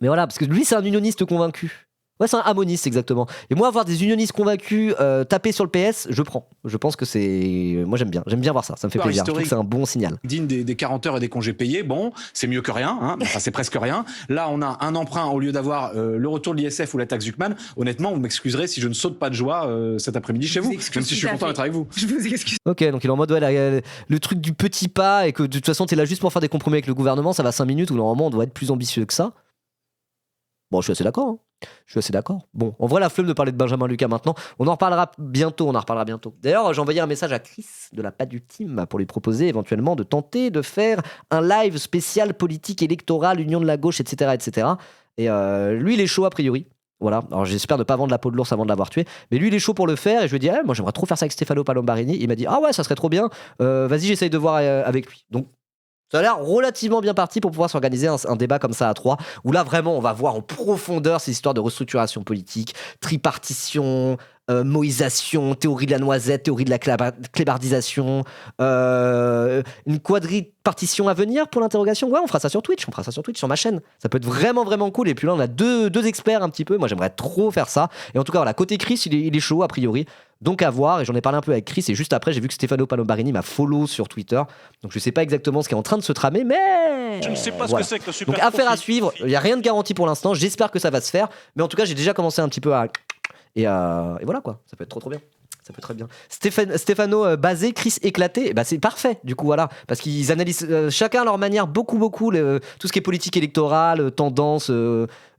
A: parce que lui, c'est un unioniste convaincu. Ouais, c'est un amoniste, exactement. Et moi, avoir des unionistes convaincus taper sur le PS, je prends. Je pense que c'est... Moi, j'aime bien voir ça. Ça me fait plaisir. Je trouve que c'est un bon signal.
E: Digne des 40 heures et des congés payés, bon, c'est mieux que rien. Hein. Enfin, c'est presque rien. Là, on a un emprunt au lieu d'avoir le retour de l'ISF ou la taxe Zuckman. Honnêtement, vous m'excuserez si je ne saute pas de joie cet après-midi chez vous. Même si je suis content d'être avec vous.
F: Je vous excuse.
A: Ok, donc il est en mode, ouais, le truc du petit pas et que de toute façon, t'es là juste pour faire des compromis avec le gouvernement, ça va 5 minutes où normalement, on doit être plus ambitieux que ça. Bon, je suis assez d'accord, hein. Je suis assez d'accord. Bon, on voit la flemme de parler de Benjamin Lucas maintenant. On en reparlera bientôt. D'ailleurs, j'ai envoyé un message à Chris de la Pas du Team pour lui proposer éventuellement de tenter de faire un live spécial politique électorale, union de la gauche, etc. etc. Et lui, il est chaud a priori. Voilà, alors j'espère ne pas vendre la peau de l'ours avant de l'avoir tué. Mais lui, il est chaud pour le faire. Et je lui ai dit, moi j'aimerais trop faire ça avec Stefano Palombarini. Il m'a dit, ah ouais, ça serait trop bien. Vas-y, j'essaye de voir avec lui. Donc, ça a l'air relativement bien parti pour pouvoir s'organiser un débat comme ça à 3, où là vraiment on va voir en profondeur ces histoires de restructuration politique, tripartition, moïsation, théorie de la noisette, théorie de la clébardisation, une quadripartition à venir pour l'interrogation. Ouais, on fera ça sur Twitch, sur ma chaîne. Ça peut être vraiment vraiment cool. Et puis là on a deux experts un petit peu. Moi j'aimerais trop faire ça. Et en tout cas voilà, côté Chris il est chaud a priori. Donc à voir, et j'en ai parlé un peu avec Chris, et juste après j'ai vu que Stefano Palombarini m'a follow sur Twitter, donc je sais pas exactement ce qui est en train de se tramer, mais...
G: Je ne sais pas
A: voilà.
G: ce que c'est que le super
A: Donc affaire à suivre, il n'y a rien de garanti pour l'instant, j'espère que ça va se faire, mais en tout cas j'ai déjà commencé un petit peu à... Et voilà quoi, ça peut être trop bien. Ça peut très bien. Stefano basé, Chris éclaté, bah c'est parfait du coup voilà, parce qu'ils analysent chacun à leur manière beaucoup tout ce qui est politique électorale, tendance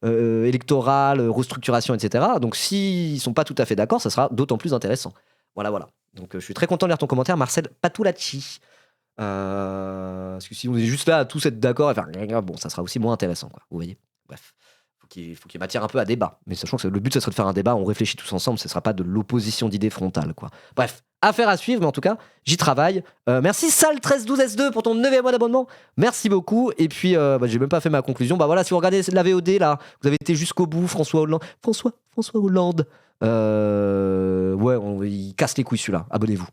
A: électorale, restructuration, etc. Donc s'ils sont pas tout à fait d'accord, ça sera d'autant plus intéressant. Voilà. Donc je suis très content de lire ton commentaire, Marcel Patulacci. Parce que si on est juste là à tous être d'accord et faire bon, ça sera aussi moins intéressant quoi. Vous voyez. Bref. Il faut qu'il y ait matière un peu à débat. Mais sachant que le but, ça serait de faire un débat, on réfléchit tous ensemble, ce ne sera pas de l'opposition d'idées frontale, quoi. Bref, affaire à suivre, mais en tout cas, j'y travaille. Merci Sal1312S2 pour ton 9e mois d'abonnement. Merci beaucoup. Et puis, j'ai même pas fait ma conclusion. Bah voilà, si vous regardez la VOD, là, vous avez été jusqu'au bout, François Hollande. François Hollande. Ouais, il casse les couilles celui-là. Abonnez-vous.